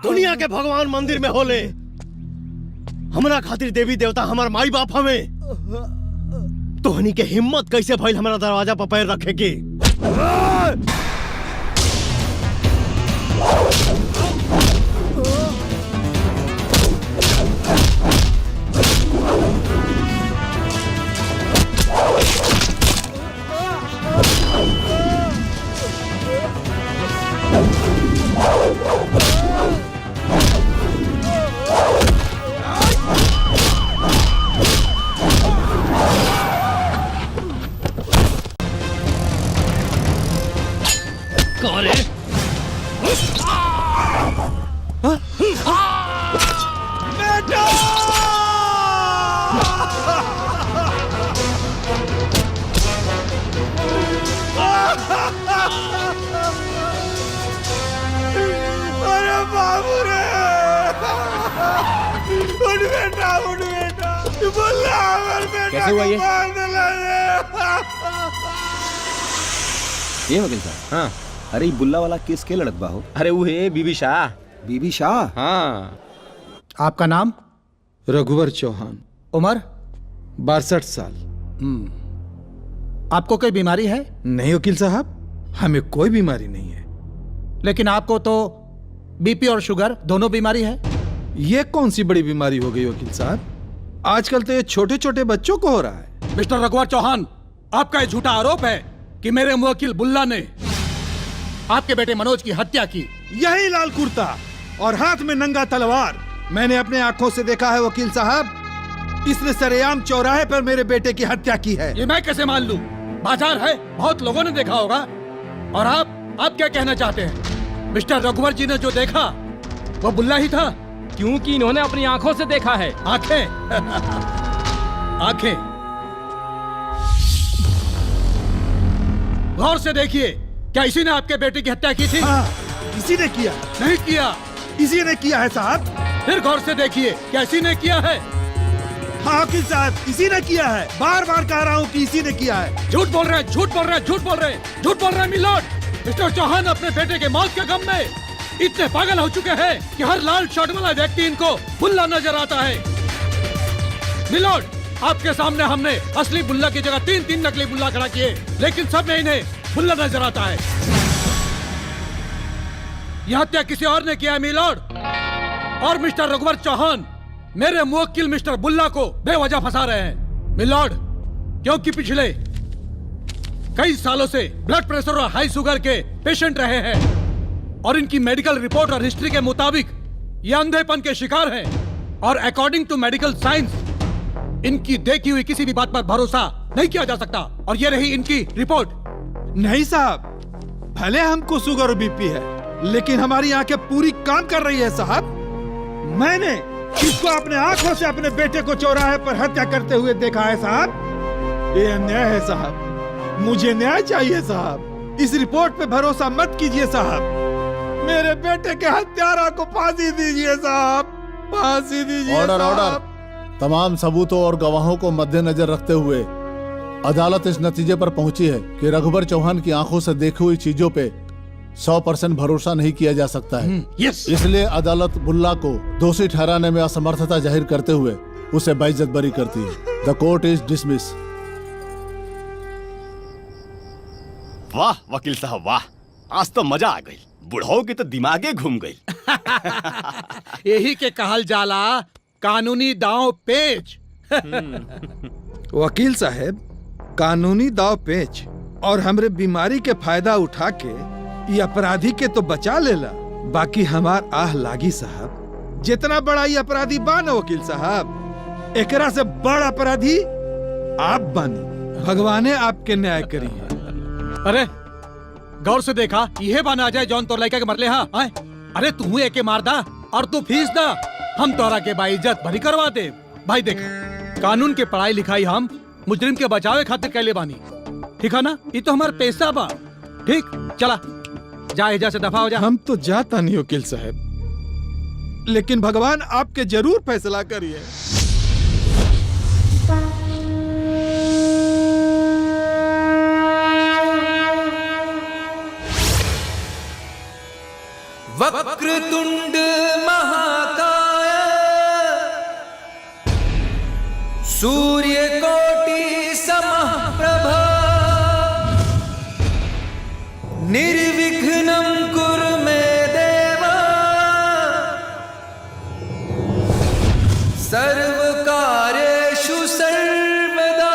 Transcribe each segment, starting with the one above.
दुनिया के भगवान मंदिर में होले, हमरा खातिर देवी देवता हमार माई बाप हमें। तोहनी के हिम्मत कैसे भइल हमारा दरवाजा पर पैर रखे के? कौन है? बेटा! अरे बाबू रे! उठ बेटा, उठ बेटा! बुल्ला हमारे बेटा कैसे हुआ ये? मार डाला रे! ये वकील साहब। हाँ, अरे ये बुल्ला वाला केस के लड़कबा हो? अरे वो है बीबी शाह। बीबी शाह? हाँ। आपका नाम? रघुवर चौहान, उम्र? 62 साल। आपको कोई बीमारी है? नहीं वकील साहब, हमें कोई बीमारी नहीं है। लेकिन आपको तो बीपी और शुगर दोनों बीमारी है। ये कौन सी बड़ी बीमारी हो गई वकील साहब? आजकल तो ये छोटे छोटे बच्चों को हो रहा है। मिस्टर रघुवर चौहान, आपका ये झूठा आरोप है कि मेरे मुवक्किल बुल्ला ने आपके बेटे मनोज की हत्या की। यही लाल कुर्ता और हाथ में नंगा तलवार मैंने अपने आंखों से देखा है वकील साहब। इसने सरेआम चौराहे पर मेरे बेटे की हत्या की है। ये मैं कैसे मान लूं? बाजार है, बहुत लोगों ने देखा होगा। और आप क्या कहना चाहते हैं? मिस्टर रघुवर जी ने जो देखा वो बुल्ला ही था, क्योंकि इन्होंने अपनी आंखों से देखा है। आंखें आंखें गौर से देखिए, क्या इसी ने आपके बेटे की हत्या की थी? हाँ, इसी ने किया। नहीं किया। इसी ने किया है साहब। फिर गौर से देखिए, क्या इसी ने किया है? हाँ वकील साहब, इसी ने किया है। बार बार कह रहा हूँ कि इसी ने किया है। झूठ बोल रहे हैं, झूठ बोल रहे हैं, झूठ बोल रहे हैं, झूठ बोल रहे हैं मिलोड। मिस्टर चौहान अपने बेटे के मौत के गम में इतने पागल हो चुके हैं कि हर लाल शर्ट वाला व्यक्ति इनको बुल्ला नजर आता है। मिलोड, आपके सामने हमने असली बुल्ला की जगह 3 नकली बुल्ला खड़ा किए, लेकिन सब में इन्हें बुल्ला नजर आता है। यह हत्या किसी और ने किया है मिलोड। और मिस्टर रघुवर चौहान मेरे मुवक्किल मिस्टर बुल्ला को बेवजह फंसा रहे हैं मिलोड, क्योंकि पिछले कई सालों से ब्लड प्रेशर और हाई शुगर के पेशेंट रहे हैं और इनकी मेडिकल रिपोर्ट और हिस्ट्री के मुताबिक ये अंधेपन के शिकार हैं। और अकॉर्डिंग टू मेडिकल साइंस इनकी देखी हुई किसी भी बात पर भरोसा नहीं किया जा सकता। और ये रही इनकी रिपोर्ट। नहीं साहब, भले हमको शुगर और बीपी है, लेकिन हमारी आंखें पूरी काम कर रही है साहब। मैंने इसको अपने आंखों से अपने बेटे को चौराहे पर हत्या करते हुए देखा है साहब। ये अन्याय है साहब, मुझे न्याय चाहिए साहब। इस रिपोर्ट पे भरोसा मत कीजिए साहब। मेरे बेटे के हत्यारा को फांसी दीजिए साहब, फांसी दीजिए। Order order. तमाम सबूतों और गवाहों को मद्देनजर रखते हुए अदालत इस नतीजे पर पहुंची है कि रघुवर चौहान की आंखों से देखी हुई चीजों पे 100% भरोसा नहीं किया जा सकता है। इसलिए अदालत बुल्ला को दोषी ठहराने में असमर्थता जाहिर करते हुए उसे बाइज्जत बरी करती है। The court is dismiss. वाह वकील साहब वाह, आज तो मजा आ गई। बुढ़ाओ की तो दिमागे घूम गई। यही के कहल जाला कानूनी दांव पेच। वकील साहब, कानूनी दाव पेच और हमरे बीमारी के फायदा उठा के ये अपराधी के तो बचा लेला, बाकी हमार आह लागी साहब। जितना बड़ा ये अपराधी बान वकील साहब, एकरा से बड़ा अपराधी आप बानी। भगवाने आपके न्याय करी है। अरे गौर से देखा, यह बना जाए जौन तोर लड़का के मरले। हाँ अरे तू एके मार दा और तू फीस दा, हम तोरा के बाइज्जत भरी करवा दे। भाई देखा, कानून के पढ़ाई लिखाई हम मुजरिम के बचावे खातिर कैले बानी, ठीक है ना? ये तो हमार पैसा बा। ठीक, चला जा एजा से दफा हो जा। हम तो जाता नहीं वकील साहब, लेकिन भगवान आपके जरूर फैसला करिए। वक्रतुंड महाकाय सूर्यकोटि समप्रभा निर्विघ्नं कुरु मे देव सर्वकार्येषु सर्वदा।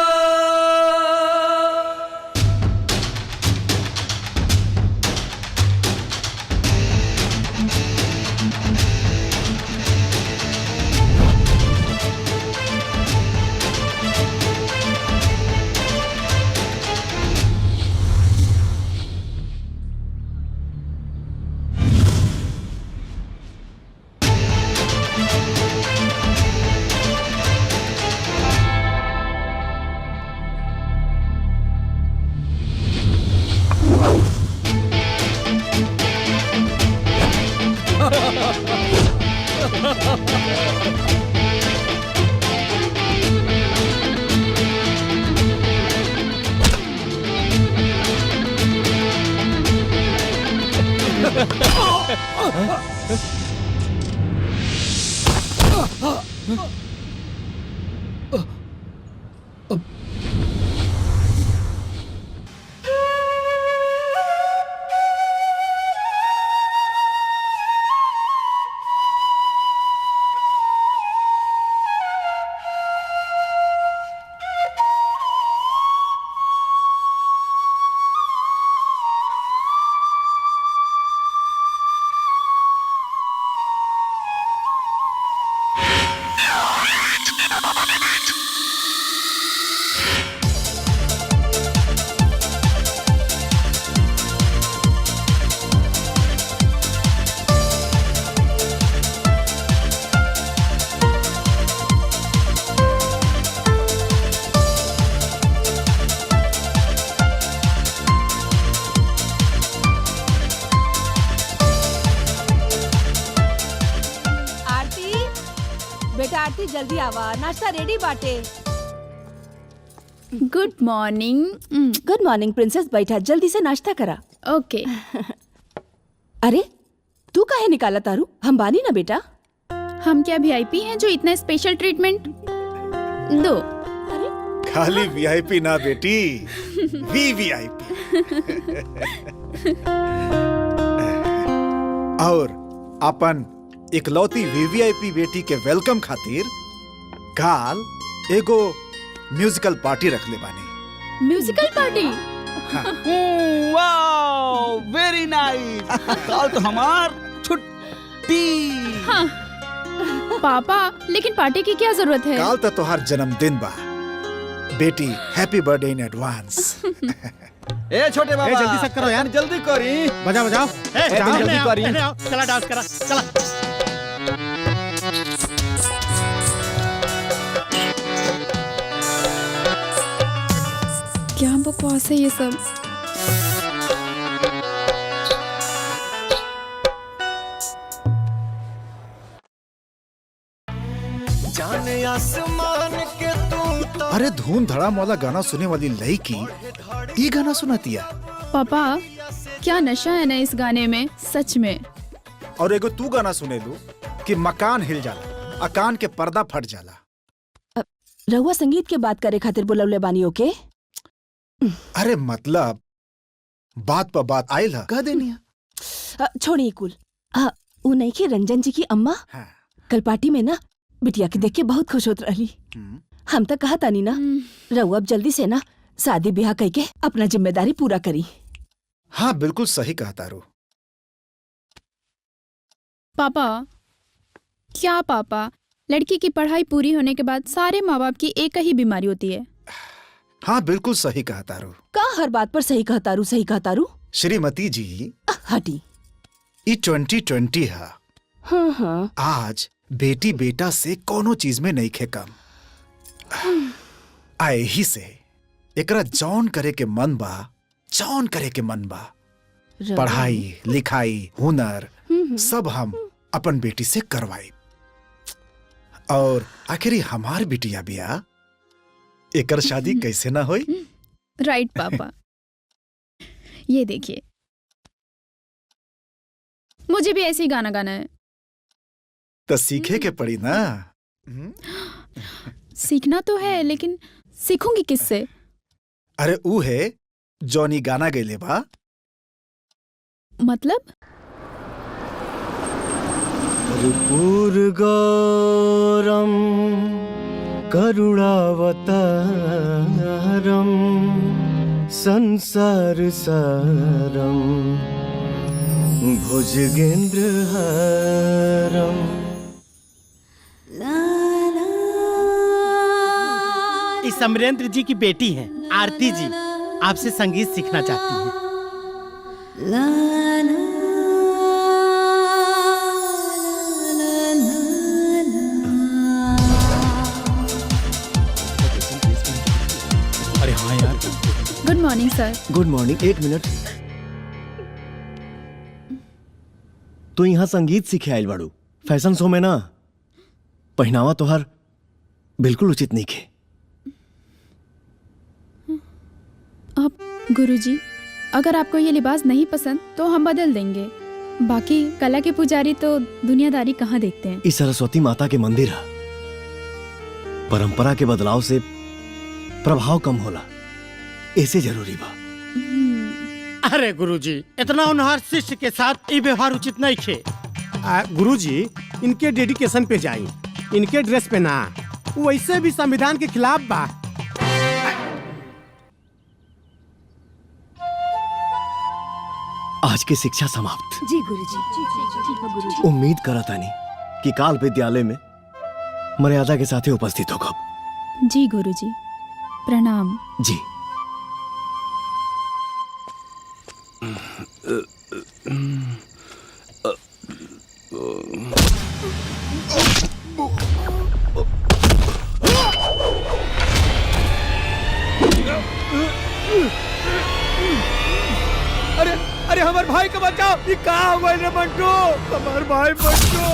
बेटा आरती जल्दी आवा, नाश्ता रेडी बाटे। Good morning. Good morning princess, बैठा, जल्दी से नाश्ता करा। ओके। अरे तू काहे निकाला तारू, हम बानी ना बेटा। हम क्या वीआईपी हैं जो इतना स्पेशल ट्रीटमेंट दो? अरे खाली वीआईपी ना बेटी, वीवीआईपी। और अपन इकलौती वीवीआईपी बेटी के वेलकम खातिर काल एगो म्यूजिकल पार्टी रख ले बानी। Musical party? Wow, very nice. कल तो हमार छुट्टी। हाँ। पापा, लेकिन पार्टी की क्या जरूरत है? काल तो तोहार जन्मदिन बा बेटी, हैप्पी बर्थडे इन एडवांस। ए छोटे बाबा, जल्दी से करो यार, जल्दी करी। बजाओ बजाओ। जल्दी करी। चला डांस करा, चला। क्या बकवास है ये सब। जाने आसमान के तू। अरे धूम धड़ाम वाला गाना सुने वाली लड़की ये गाना सुनाती है। पापा, क्या नशा है ना इस गाने में, सच में। और एगो तू गाना सुने दो कि मकान हिल जाला, अकान के पर्दा फट जाला। रहुआ संगीत के बात करे खातिर बुलवले बानी ओके? अरे मतलब बात पर बात आयल है, कह देनी है। छोड़ी कुल। उ नहीं के रंजन जी की अम्मा हाँ। कल पार्टी में ना बिटिया के देख के बहुत खुश होत रही। हम तो कहा तानी ना, रहुआ अब जल्दी से ना शादी ब्याह कह के अपना जिम्मेदारी पूरा करी। हाँ बिल्कुल सही कहा तारू। पापा, क्या पापा, लड़की की पढ़ाई पूरी होने के बाद सारे माँ बाप की एक ही बीमारी होती है। हाँ बिल्कुल सही कहा तारू। का हर बात पर सही कहा तारू, सही कहा तारू? श्रीमती जी, हटी। ये 2020 है। हाँ हाँ। आज बेटी बेटा से कोनो चीज में नहीं खे कम। आए ही से एकरा जौन करे के मन बा, जौन करे के मन बा, पढ़ाई लिखाई हुनर सब हम अपन बेटी से करवाई। और आखिरी हमार बिटिया बिया, एकर शादी कैसे ना होई? राइट पापा। ये देखिए, मुझे भी ऐसे ही गाना गाना है। तो सीखे के पड़ी ना। सीखना तो है, लेकिन सीखूंगी किससे? अरे ऊ है जॉनी गाना गैले बा। मतलब? कर्पूरगौरम करुणावतारम संसार सारम भुजगेंद्रहारम। इस अमरेंद्र जी की बेटी हैं आरती जी, आपसे संगीत सीखना चाहती हैं। अरे हाँ यार। Good morning sir. Good morning. एक मिनट, तू यहाँ संगीत सीखे आयल बाड़ू? फैशन शो में ना पहनावा तोहार बिल्कुल उचित नहीं खे। अब गुरुजी, अगर आपको ये लिबास नहीं पसंद तो हम बदल देंगे। बाकी कला के पुजारी तो दुनियादारी कहाँ देखते हैं। इस सरस्वती माता के मंदिर है, परंपरा के बदलाव से प्रभाव कम होला, ऐसे जरूरी बा। अरे गुरुजी, इतना होनहार शिष्य के साथ ये व्यवहार उचित नहीं खे। गुरुजी, इनके डेडिकेशन पे जाई, इनके ड्रेस पे ना। वैसे भी संविधान के खिलाफ बा। आज की शिक्षा समाप्त। जी गुरुजी। उम्मीद करतानी कि काल विद्यालय में मर्यादा के साथ ही उपस्थित होगा। जी गुरुजी, प्रणाम। जी। अरे अरे हमारे भाई को बचाओ, ये कहाँ हुआ रे मंटू? हमारे भाई मंटू।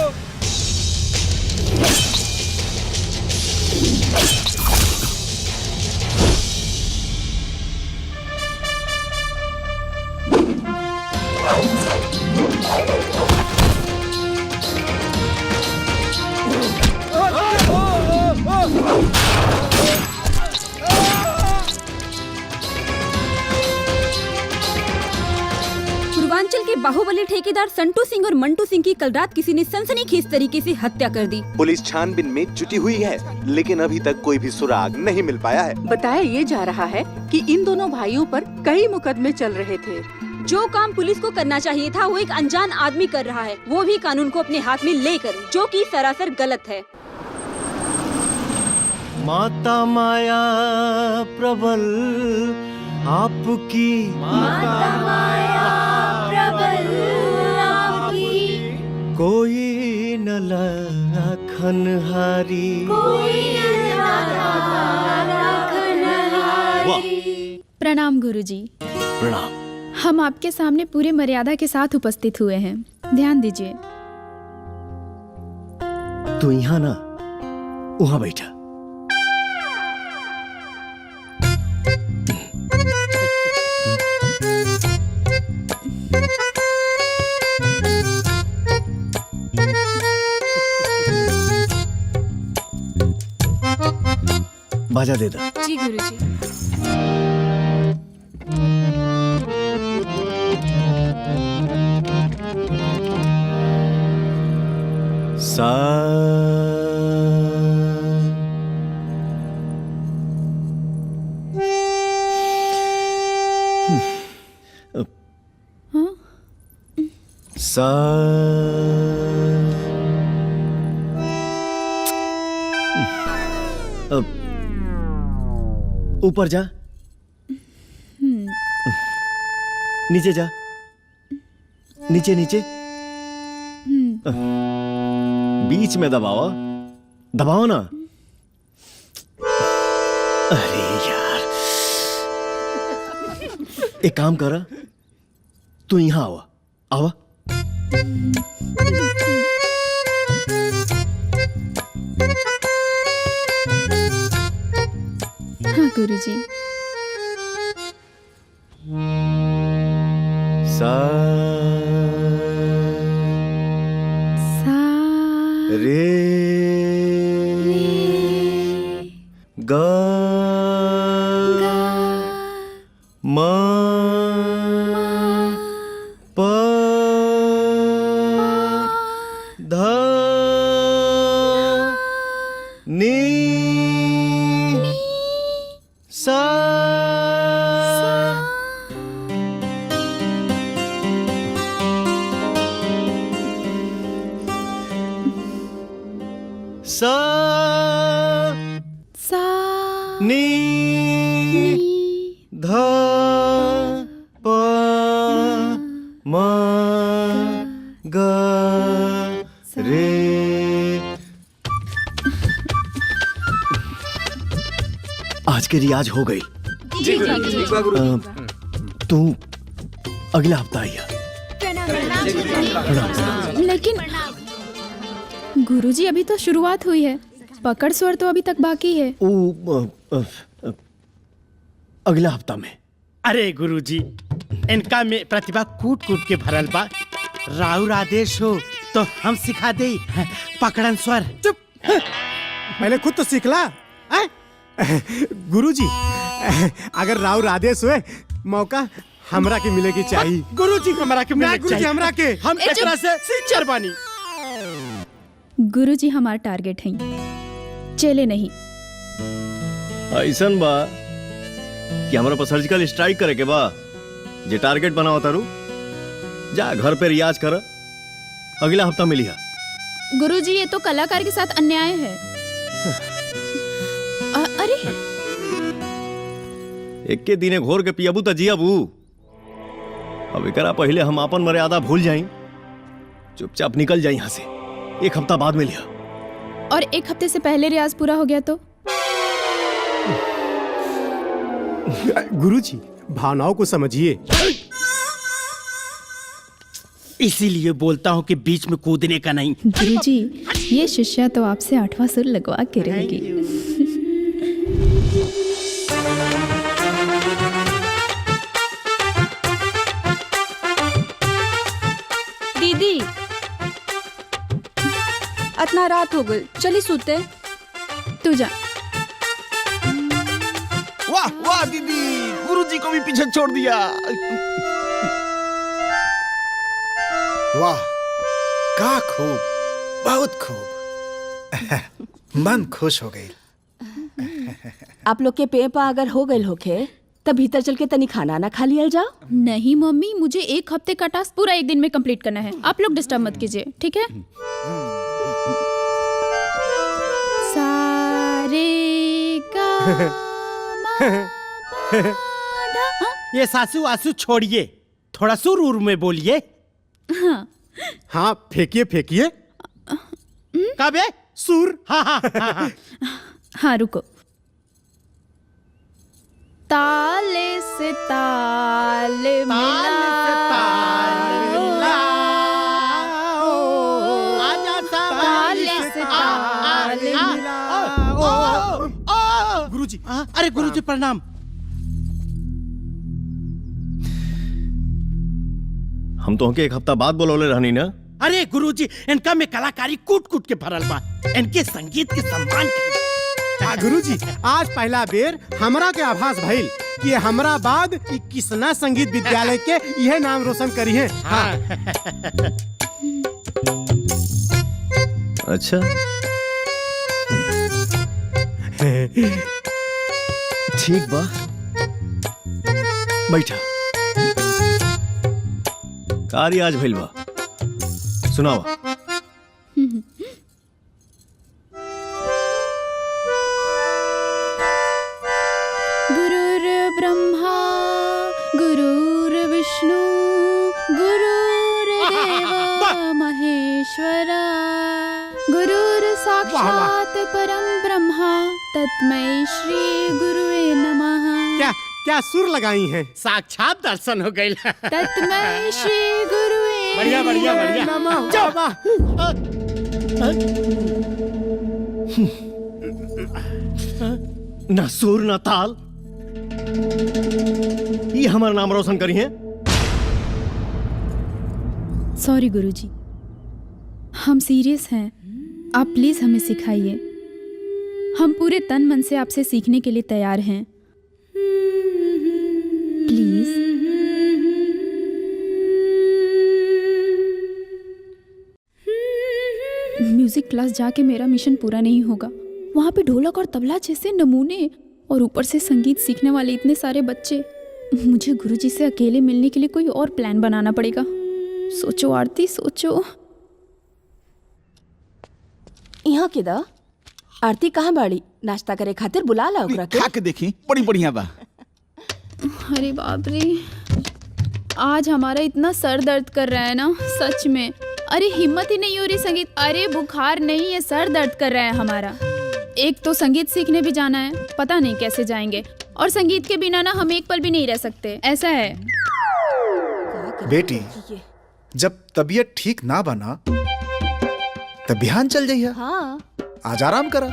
पूर्वांचल के बाहुबली ठेकेदार संटू सिंह और मंटू सिंह की कल रात किसी ने सनसनीखेज तरीके से हत्या कर दी। पुलिस छानबीन में जुटी हुई है, लेकिन अभी तक कोई भी सुराग नहीं मिल पाया है। बताया ये जा रहा है कि इन दोनों भाइयों पर कई मुकदमे चल रहे थे। जो काम पुलिस को करना चाहिए था वो एक अनजान आदमी कर रहा है, वो भी कानून को अपने हाथ में लेकर, जो कि सरासर गलत है। माता माया प्रबल आपकी, माता माया प्रबल आपकी, कोई न लाखनहारी, कोई न लाखनहारी। प्रणाम गुरुजी। प्रणाम। हम आपके सामने पूरे मर्यादा के साथ उपस्थित हुए हैं, ध्यान दीजिए। तू यहाँ ना वहाँ बैठा। बाजा दे दो। जी गुरुजी। सा सा ऊपर जा, नीचे जा, नीचे नीचे, बीच में दबाओ, दबाओ ना। अरे यार, एक काम कर, तू यहाँ आवा, आवा। हाँ गुरुजी। सा रे गा मा प ध नी सा सा सा नी ध प म ग रे। आज के रियाज हो गई। जी तू अगला हफ्ता आइया। लेकिन गुरुजी अभी तो शुरुआत हुई है, पकड़ स्वर तो अभी तक बाकी है। अगला हफ्ता में। अरे गुरुजी, इनका में प्रतिभा कूट कूट के भरल बा। राउर आदेश हो तो हम सिखा दे पकड़न स्वर। चुप, पहले खुद तो सीखला। गुरुजी, अगर राउर आदेश हुए मौका हमरा के मिलेगी चाहिए। गुरुजी हमरा के मिलेगी चाहिए। हमरा के हम एकरा से सिंचर बानी। गुरुजी हमार टारगेट हैं, चेले नहीं। ऐसन बा कि हमरा पर सर्जिकल स्ट्राइक करे के बा। जे टारगेट बनाओ तारू, जा घर पे रियाज कर, अगला हफ्ता मिलिया। गुरुजी ये तो कलाकार के साथ अन्याय है। अरे एक के दिने घोर के पियाबू त जियाबू। अब एकरा पहले हम अपन मर्यादा भूल जाई, चुपचाप निकल जाई यहाँ से। एक हफ्ता बाद मिलिया। और एक हफ्ते से पहले रियाज पूरा हो गया तो? गुरुजी, भावनाओं को समझिए। इसीलिए बोलता हूँ कि बीच में कूदने का नहीं। गुरुजी, ये शिष्या तो आपसे 8वां सुर लगवा के रहेगी। दीदी, इतना रात हो गई, चली सूते। तू जा। वाह वाह दीदी, गुरुजी को भी पीछे छोड़ दिया। वाह, का खूब, बहुत खूब। मन खुश हो गई। आप लोग के पेपा अगर हो गए होखे तब भीतर चल के तनी खाना ना खा लिया जाओ। नहीं मम्मी, मुझे एक हफ्ते का टास्क पूरा एक दिन में कंप्लीट करना है। आप लोग डिस्टर्ब मत कीजिए, ठीक है? सारे का ये सासू आसू छोड़िए, थोड़ा सुर उर में बोलिए। हाँ हाँ, फेंकिए फेंकिए। काबे सुर। हाँ हाँ हाँ। हाँ रुको। ताले से ताले मिलाओ, आजा ताले से ताले मिलाओ। गुरुजी, अरे गुरुजी प्रणाम। हम तो एक हफ्ता बाद बोलौले रहनी ना। अरे गुरुजी, इनका में कलाकारी कूट कूट के भरल बा। इनके संगीत के सम्मान के। गुरुजी, आज पहला बेर हमरा के आभास भइल कि हमरा बाद किसना संगीत विद्यालय के यह नाम रोशन करी है। हाँ। अच्छा, ठीक बा, बैठा। कारी आज भइल बा, सुनावा। ब्रह्मा गुरुर्विष्णु गुरुर्देव महेश्वरा गुरुर्साक्षात् परम ब्रह्मा तस्मै श्री गुरुवे नमः। क्या सुर लगाई हैं? साक्षात दर्शन हो गई। तस्मै श्री गुरुवे बढ़िया बढ़िया बढ़िया। ना सुर ना ताल, ये हमारा नाम रोशन करी है। सॉरी गुरुजी, हम सीरियस हैं, आप प्लीज हमें सिखाइए। हम पूरे तन मन से आपसे सीखने के लिए तैयार हैं। प्लीज। म्यूजिक क्लास जाके मेरा मिशन पूरा नहीं होगा। वहाँ पे ढोलक और तबला जैसे नमूने और ऊपर से संगीत सीखने वाले इतने सारे बच्चे। मुझे गुरुजी से अकेले मिलने के लिए कोई और प्लान बनाना पड़ेगा। सोचो आरती, सोचो। यहाँ के दा आरती कहाँ बाड़ी? नाश्ता करे खातिर बुला ला ओकरा के। खा के देखी, बड़ी बढ़िया बा। अरे बाप रे, आज हमारा इतना सर दर्द कर रहा है ना, सच में। अरे हिम्मत ही नहीं हो रही संगीत। अरे बुखार नहीं है, सर दर्द कर रहा है हमारा। एक तो संगीत सीखने भी जाना है, पता नहीं कैसे जाएंगे। और संगीत के बिना ना हम एक पल भी नहीं रह सकते, ऐसा है। बेटी, जब तबीयत ठीक ना बना तब बिहान चल जाइए। हाँ। आज आराम करा।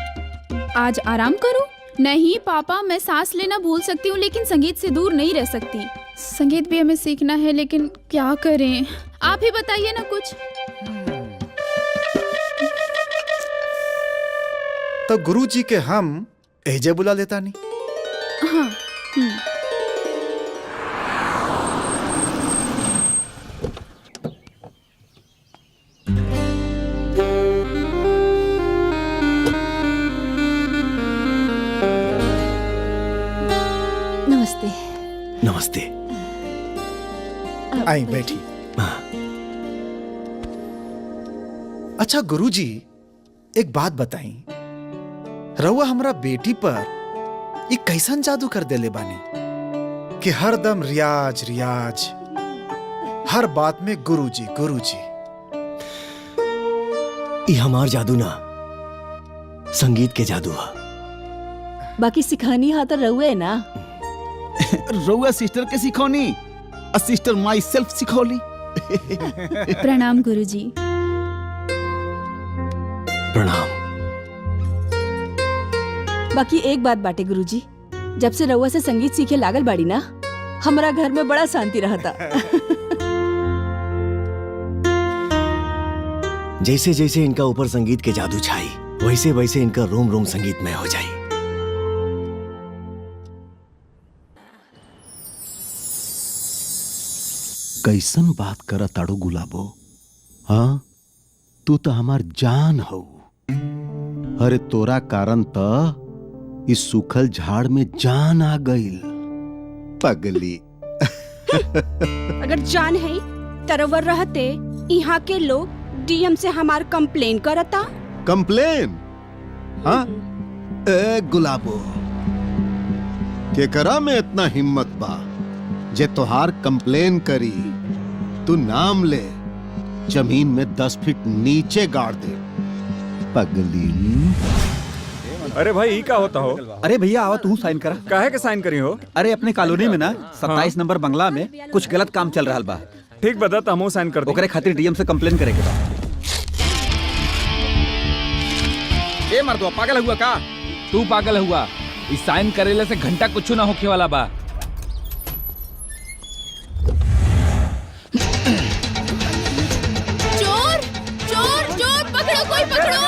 आज आराम करूं? नहीं पापा, मैं सांस लेना भूल सकती हूँ लेकिन संगीत से दूर नहीं रह सकती। संगीत भी हमें सीखना है, लेकिन क्या करें? आप ही बताइए ना कुछ। तो गुरुजी के हम एजे बुला लेता नहीं। हाँ। नमस्ते। नमस्ते। आई बैठी। अच्छा गुरुजी, एक बात बताई, रउआ हमरा बेटी पर ये कैसन जादू कर देले बानी कि हरदम रियाज रियाज, हर बात में गुरुजी गुरुजी। ये हमार जादू ना, संगीत के जादू है। बाकी सिखानी हा तो रहुए ना। रउआ सिस्टर के सिखौनी और सिस्टर माई सेल्फ सिखौली। प्रणाम गुरुजी। प्रणाम। बाकी एक बात बाटे गुरुजी, जब से रउआ से संगीत सीखे लागल बाड़ी ना, हमारा घर में बड़ा शांति रहता। जैसे जैसे इनका ऊपर संगीत के जादू छाई, वैसे वैसे इनका रोम रोम संगीत में हो जाए। कैसन बात कर ताड़ू गुलाबो? हाँ, तू तो हमार जान हो। अरे तोरा कारण त इस सूखल झाड़ में जान आ गईल पगली। अगर जान है तरवर रहते, यहाँ के लोग डीएम से हमार कंप्लेन करता। कंप्लेन? हाँ? ए गुलाबो, केकरा में इतना हिम्मत बा जे तोहार कंप्लेन करी? तू नाम ले, जमीन में 10 फीट नीचे गाड़ दे पगली। अरे भाई ये क्या होता हो? अरे भैया आओ, तू साइन करा। काहे के साइन करी हो? अरे अपने कॉलोनी में ना 27 नंबर बंगला में कुछ गलत काम चल रहा बा। ठीक बता, तो हमहू साइन कर दे। ओकरे खातिर डीएम से कंप्लेन करे के बा। ए मर्दवा, पागल हुआ का? तू पागल हुआ? इस साइन करेले से घंटा कुछ ना होके वाला बा। चोर चोर चोर, पकड़ो, कोई पकड़ो।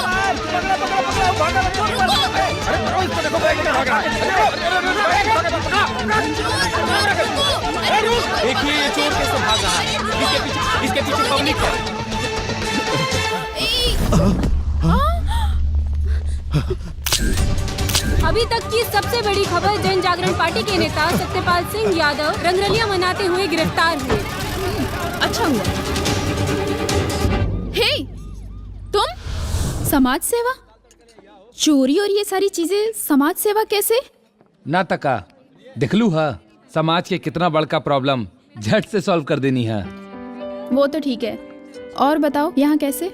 देखिए ये चोर कैसे भाग रहा है। इसके पीछे पब्लिक है। अभी तक की सबसे बड़ी खबर, जन जागरण पार्टी के नेता सत्यपाल सिंह यादव रंगरलियां मनाते हुए गिरफ्तार हुए। अच्छा हुआ। हे, तुम समाज सेवा, चोरी और ये सारी चीजें समाज सेवा कैसे? ना तका दिखलू है, समाज के कितना बड़का प्रॉब्लम झट से सॉल्व कर देनी है। वो तो ठीक है, और बताओ यहाँ कैसे?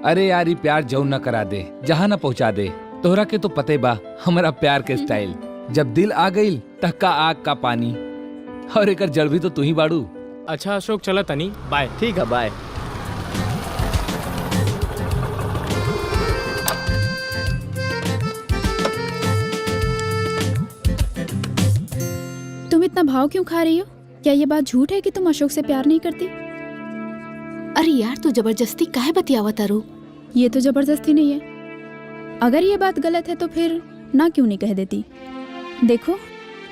अरे यार, ये प्यार जौन न करा दे, जहाँ न पहुँचा दे। तोहरा के तो पते बा हमारा प्यार के स्टाइल। जब दिल आ गई तक्का आग का पानी, और एक जड़ भी तो तू ही बाड़ू। अच्छा अशोक, चला तनी, बाय। ठीक है, बाय। तुम इतना भाव क्यों खा रही हो? क्या ये बात झूठ है कि तुम अशोक से प्यार नहीं करती? अरे यार, तू जबरदस्ती काहे बतियावा तारू? ये तो जबरदस्ती नहीं है। अगर ये बात गलत है तो फिर ना क्यों नहीं कह देती। देखो,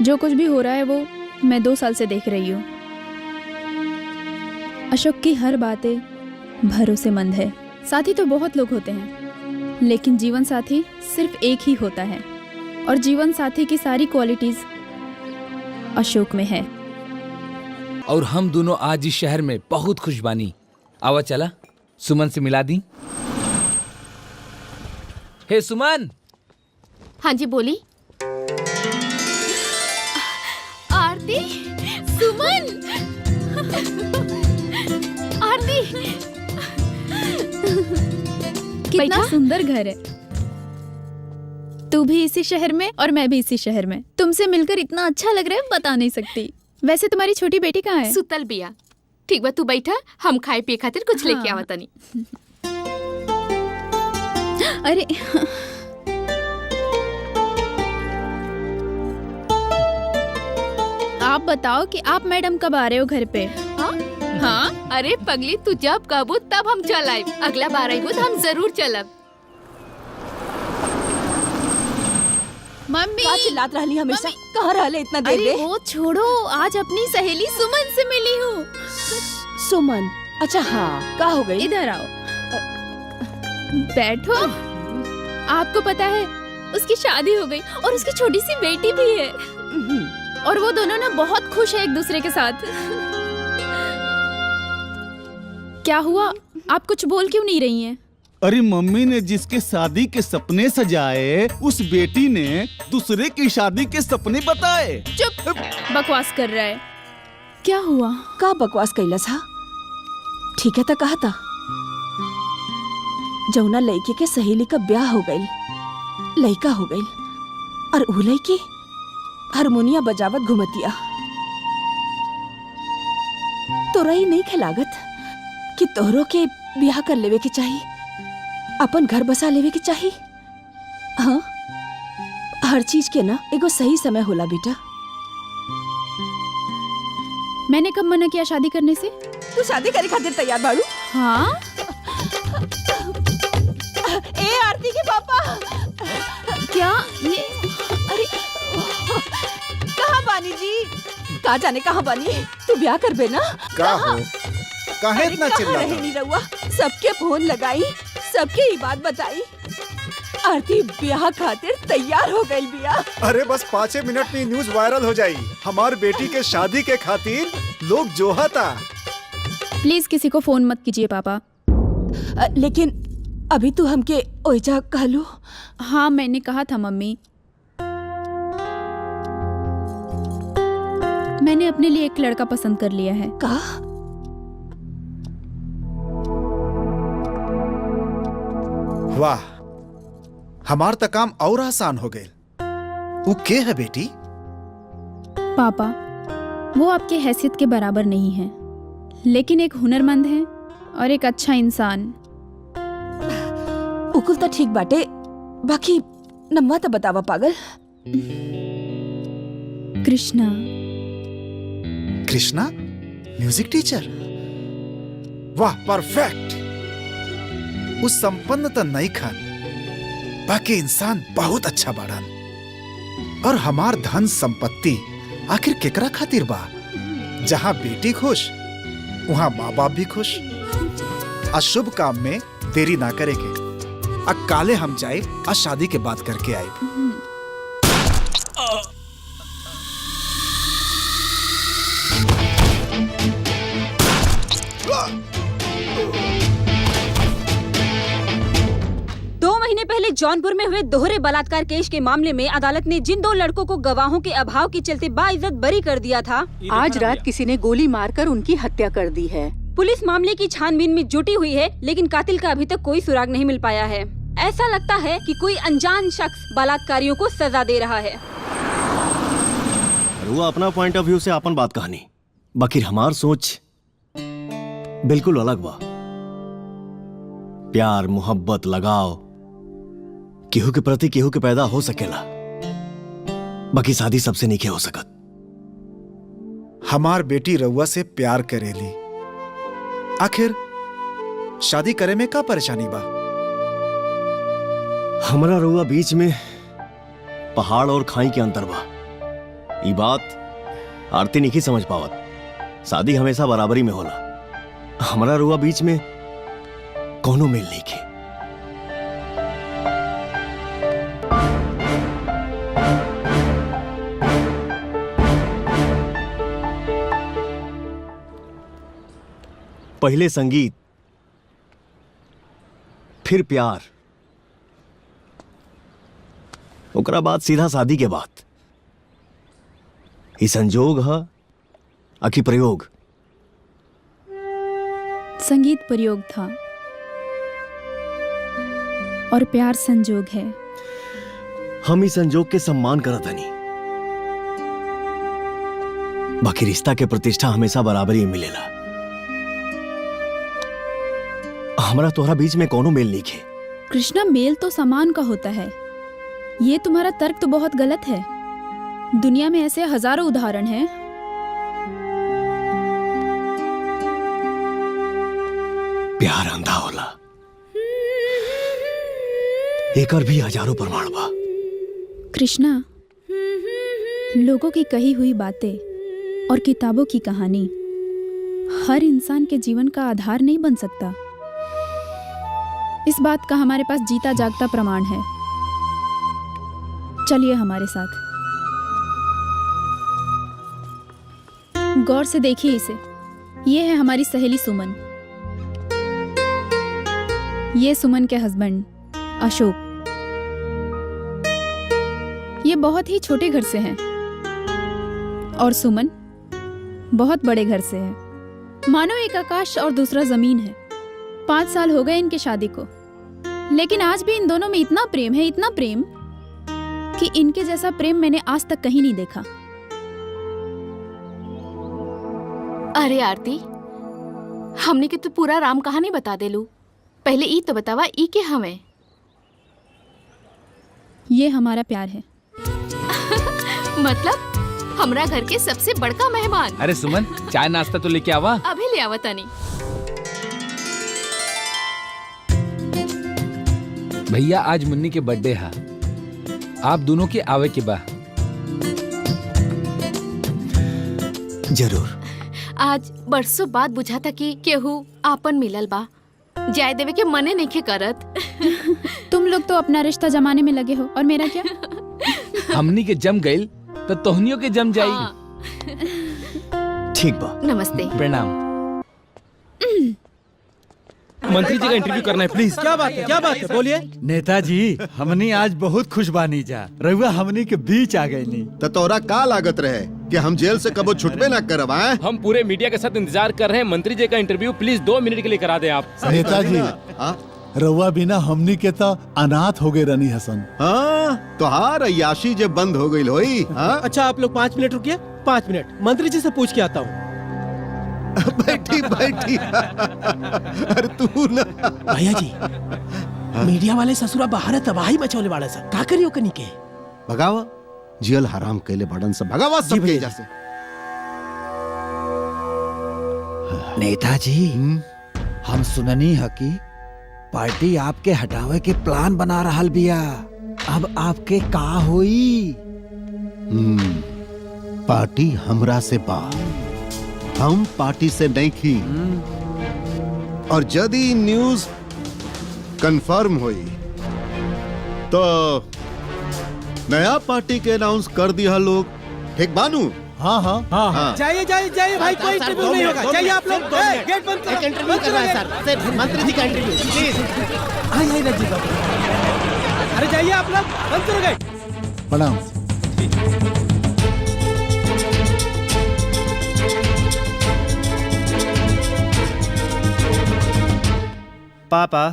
जो कुछ भी हो रहा है वो मैं 2 साल से देख रही हूँ। अशोक की हर बातें भरोसेमंद है। साथी तो बहुत लोग होते हैं, लेकिन जीवन साथी सिर्फ एक ही होता है, और जीवन साथी की सारी क्वालिटीज अशोक में है। और हम दोनों आज इस शहर में बहुत खुश बानी। आवा चला सुमन से मिला दी। हे सुमन। हाँ जी बोली। आरती, सुमन, आरती, कितना सुंदर घर है। तू भी इसी शहर में और मैं भी इसी शहर में। तुमसे मिलकर इतना अच्छा लग रहा है, बता नहीं सकती। वैसे तुम्हारी छोटी बेटी कहाँ है? सुतल बिया। ठीक बा, तू बैठा, हम खाए पिए खातिर कुछ लेके आवत तनी। अरे आप बताओ कि आप मैडम कब आ रहे हो घर पे? हाँ, अरे पगली, तू जब कबू तब हम चल आए। अगला बार आईबू तो हम जरूर चलब। मम्मी का चिल्लात रहली हमेशा? कहाँ रहले इतना देर रे? अरे वो छोड़ो, आज अपनी सहेली सुमन से मिली हूँ। सुमन? अच्छा हाँ, का हो गई? इधर आओ, बैठो। आपको पता है उसकी शादी हो गई और उसकी छोटी सी बेटी भी है, और वो दोनों ना बहुत खुश है एक दूसरे के साथ। क्या हुआ, आप कुछ बोल क्यों नहीं रही हैं? अरे मम्मी ने जिसके शादी के सपने सजाए, उस बेटी ने दूसरे की शादी के सपने बताए। चुप, बकवास कर रहा है। क्या हुआ? का बकवास कैलस हा? ठीक है तो कहा था, जौना लड़के के सहेली का ब्याह हो गई, लड़का हो गई, और उ लड़की हारमोनिया बजावत घुमतिया। तोरा ही नहीं खिलागत कि तोहरों के ब्याह कर लेवे के चाहिए, अपन घर बसा लेवे के चाहिए। हाँ, हर चीज के ना एगो सही समय होला बेटा। मैंने कब मना किया शादी करने से? तू शादी करे खातिर तैयार बाड़ू? हाँ। ए आरती के पापा, क्या ये? अरे कहाँ बानी जी? कहाँ जाने कहाँ बानी? तू ब्याह करबे ना? का हो? काहे इतना चिल्लाता? रहे नहीं रहुआ, सबके फोन लगाई, सबके ही बात बताई। आरती ब्याह खातिर तैयार हो गई बिया। अरे बस 5 मिनट में न्यूज वायरल हो जाई। हमार बेटी के शादी के खातिर लोग जोहता। प्लीज किसी को फोन मत कीजिए पापा। लेकिन अभी तू हमके ओइजा कहलू। हाँ, मैंने कहा था मम्मी। मैंने अपने लिए एक लड़का पसंद कर लिया है। का? वाह, हमार तक काम और आसान हो गए। वो के है बेटी? पापा, वो आपके हैसियत के बराबर नहीं है, लेकिन एक हुनरमंद है और एक अच्छा इंसान। उकुल तो ठीक बाटे, बाकी नम्मा तो बतावा पागल। कृष्णा। Krishna music teacher? वाह, परफेक्ट। उस संपन्न तो नहीं खान, बाकी इंसान बहुत अच्छा बाड़न। और हमार धन संपत्ति आखिर केकरा खातिर बा? जहाँ बेटी खुश, वहाँ माँ बाप भी खुश। अशुभ काम में देरी ना करे के। अब काले हम जाए, आज शादी के बात करके आए। महीने पहले जौनपुर में हुए दोहरे बलात्कार केस के मामले में अदालत ने जिन 2 लड़कों को गवाहों के अभाव के चलते बाइज्जत बरी कर दिया था, आज रात किसी ने गोली मारकर उनकी हत्या कर दी है। पुलिस मामले की छानबीन में जुटी हुई है, लेकिन कातिल का अभी तक कोई सुराग नहीं मिल पाया है। ऐसा लगता है कि कोई अनजान शख्स बलात्कारियों को सजा दे रहा है। वो अपना पॉइंट ऑफ व्यू से अपन बात कहानी, बाकी हमार सोच बिल्कुल अलग बा। प्यार, मोहब्बत, लगाव केहू के प्रति केहू के पैदा हो सकेला, बाकी शादी सबसे नहीं हो सकत। हमार बेटी रउआ से प्यार करेली, आखिर शादी करे में का परेशानी बा? हमरा रुआ बीच में पहाड़ और खाई के अंतर बा। ई बात आरती नहीं समझ पावत। शादी हमेशा बराबरी में होला। हमरा रुआ बीच में कोनो मेल नहीं खे। पहले संगीत, फिर प्यार, ओकरा बाद सीधा शादी के बात। ई संजोग है आखि प्रयोग? संगीत प्रयोग था और प्यार संजोग है। हम इस संजोग के सम्मान करत हनी, बाकी रिश्ता के प्रतिष्ठा हमेशा बराबरी में मिलेला। हमारा तोहरा बीच में कोनो मेल नहीं खे। कृष्णा, मेल तो समान का होता है। ये तुम्हारा तर्क तो बहुत गलत है। दुनिया में ऐसे हजारों उदाहरण हैं। प्यार अंधा होला, एकर भी हजारों प्रमाण बा। कृष्णा, लोगों की कही हुई बातें और किताबों की कहानी हर इंसान के जीवन का आधार नहीं बन सकता। इस बात का हमारे पास जीता जागता प्रमाण है। चलिए हमारे साथ। गौर से देखिए इसे। ये है हमारी सहेली सुमन। ये सुमन के हस्बैंड अशोक। ये बहुत ही छोटे घर से हैं और सुमन बहुत बड़े घर से है। मानो एक आकाश और दूसरा जमीन है। 5 साल हो गए इनके शादी को, लेकिन आज भी इन दोनों में इतना प्रेम है, इतना प्रेम कि इनके जैसा प्रेम मैंने आज तक कहीं नहीं देखा। अरे आरती, हमने के तो पूरा राम कहानी बता देलू। पहले ई तो बतावा ई के हमें। ये हमारा प्यार है। मतलब हमरा घर के सबसे बड़का मेहमान। अरे सुमन, चाय नाश्ता तो लेके आवा। अभी ले आवा तनी। भैया, आज मुन्नी के बर्थडे है। आप दोनों के आवे के बा। जरूर। आज बरसों बाद बुझा था कि केहू आपन मिलल बा। जाय देवे के मने नहीं करत। तुम लोग तो अपना रिश्ता जमाने में लगे हो और मेरा क्या? हमनी के जम गइल तो तोहनियों के जम जाई। ठीक बा। नमस्ते। प्रणाम। मंत्री जी का इंटरव्यू करना है प्लीज। क्या बात है, क्या बात है, बोलिए। नेताजी, हमनी आज बहुत खुश बानी जा। रहुआ हमनी के बीच आ गई नी। तो तोरा का लागत रहे कि हम जेल से कबो छुटबे ना करवाए? हम पूरे मीडिया के साथ इंतजार कर रहे हैं। मंत्री जी का इंटरव्यू प्लीज 2 मिनट के लिए करा दें आप। नेताजी, रउआ बिना हमनी के तो अनाथ हो गए रनी हसन। हाँ, तो हार अय्याशी जब बंद हो गई होई। हाँ? अच्छा, आप लोग 5 मिनट रुकिए। 5 मिनट मंत्री जी से पूछ के आता हूँ। बैठी बैठी। अरे तू ना भैया जी, मीडिया वाले ससुरा बाहर है, तबाही मचौले वाले सा का करियो कनी के। भगावा, जियल हराम कैले बड़न से भगावा सब के जैसे। नेताजी, हम सुननी है कि पार्टी आपके हटावे के प्लान बना रहल बिया। अब आपके का होई? पार्टी हमरा से बा, हम पार्टी से नहीं खी। और यदि न्यूज कंफर्म हुई तो नया पार्टी के अनाउंस कर दिया लोग। ठीक बानू? हाँ हाँ हाँ। जाइए जाइए जाइए भाई, कोई इंटरव्यू नहीं होगा। जाइए आप लोग। गेट बंद करो। इंटरव्यू करना है सर, मंत्री जी का इंटरव्यू प्लीज। आइए रजीव बाबू। अरे जाइए आप लोग, बंद करो गेट। प्रणाम। पापा,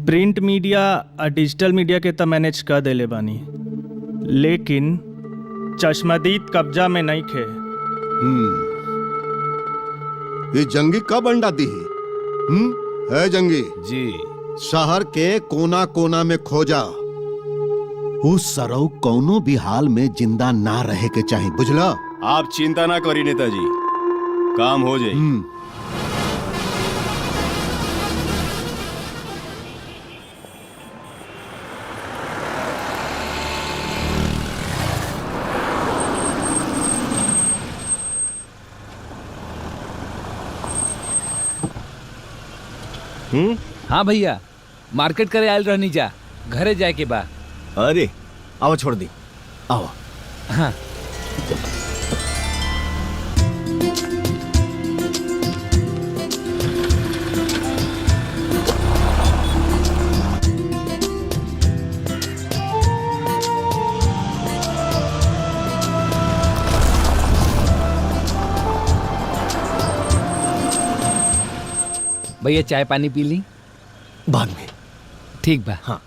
प्रिंट मीडिया और डिजिटल मीडिया के तो मैनेज कर देले बानी, लेकिन चश्मदीद कब्जा में नहीं खे। ये जंगी कब अंडा दी है जंगी जी? शहर के कोना कोना में खोजा। उस सरऊ कौनो भी हाल में जिंदा ना रहे के चाहिए, बुझला? आप चिंता ना करी नेताजी, काम हो जाए। हाँ भैया, मार्केट करे आयल रहनी जा, घरे जाए के बा। अरे आओ छोड़ दी, आओ। हाँ भैया, चाय पानी पी ली? बाद में। ठीक बा। हाँ।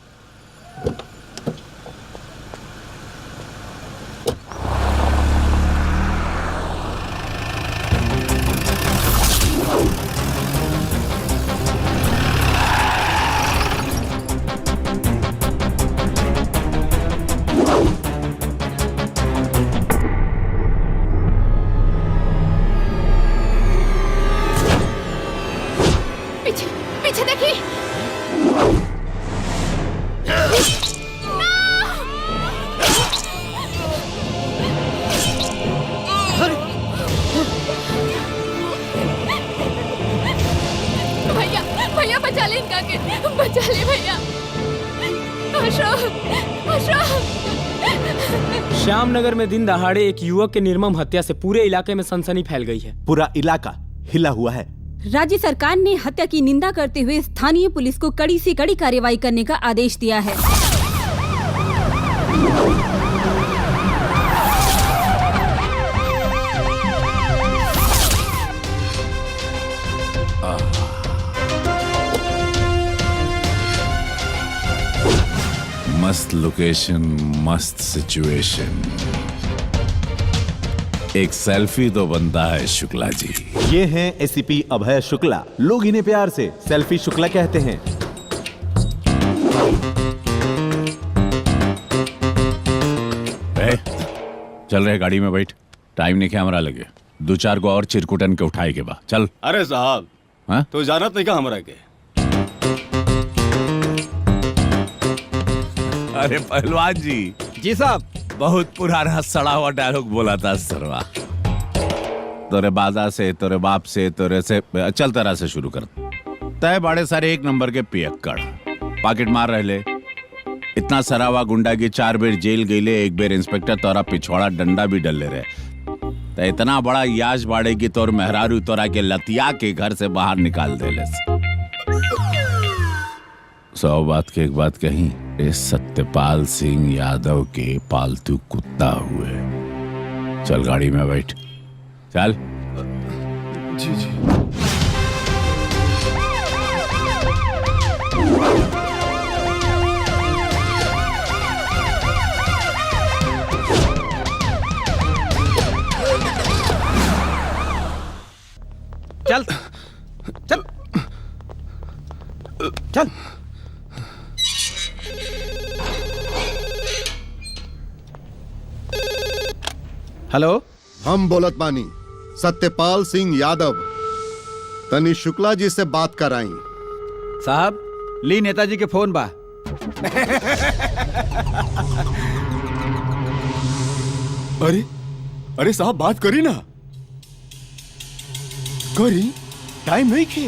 पीछे देखी। भैया भैया, बचा ले इनका के, बचा ले भैया। अशोक, अशोक। श्यामनगर में दिन दहाड़े एक युवक के निर्मम हत्या से पूरे इलाके में सनसनी फैल गई है। पूरा इलाका हिला हुआ है। राज्य सरकार ने हत्या की निंदा करते हुए स्थानीय पुलिस को कड़ी से कड़ी कार्रवाई करने का आदेश दिया है। मस्त लोकेशन, मस्त सिचुएशन। एक सेल्फी तो बनता है शुक्ला जी। ये हैं एसीपी अभय शुक्ला, लोग इन्हें प्यार से सेल्फी शुक्ला कहते हैं। चल रहे गाड़ी में बैठ, टाइम नहीं कैमरा लगे, 2-4 को और चिरकुटन के उठाए के बाद चल। अरे साहब, हाँ? तो जानत नहीं का हमरा के। अरे पहलवान जी साहब, बहुत पुराना सड़ा हुआ डायलॉग बोला था सरवा। तोरे बाजा से, तोरे बाप से, तोरे से, चल तरह से शुरू कर। तय बड़े सारे 1 नंबर के पियक्कड़, पॉकेट मार रहे, इतना सरावा गुंडा की 4 बेर जेल गईले, 1 बेर इंस्पेक्टर तोरा पिछवाड़ा डंडा भी डल ले रहे। तो इतना बड़ा याश बाड़े की तोर मेहरारू तोरा के लतिया के घर से बाहर निकाल दे। 100 बात के एक बात कही, सत्यपाल सिंह यादव के पालतू कुत्ता हुए। चल गाड़ी में बैठ, चल। जी जी। चल चल चल। हेलो, हम बोलत बानी सत्यपाल सिंह यादव, तनी शुक्ला जी से बात कराई। साहब, ली नेताजी के फोन बा। अरे अरे साहब, बात करी ना, करी, टाइम नहीं खे,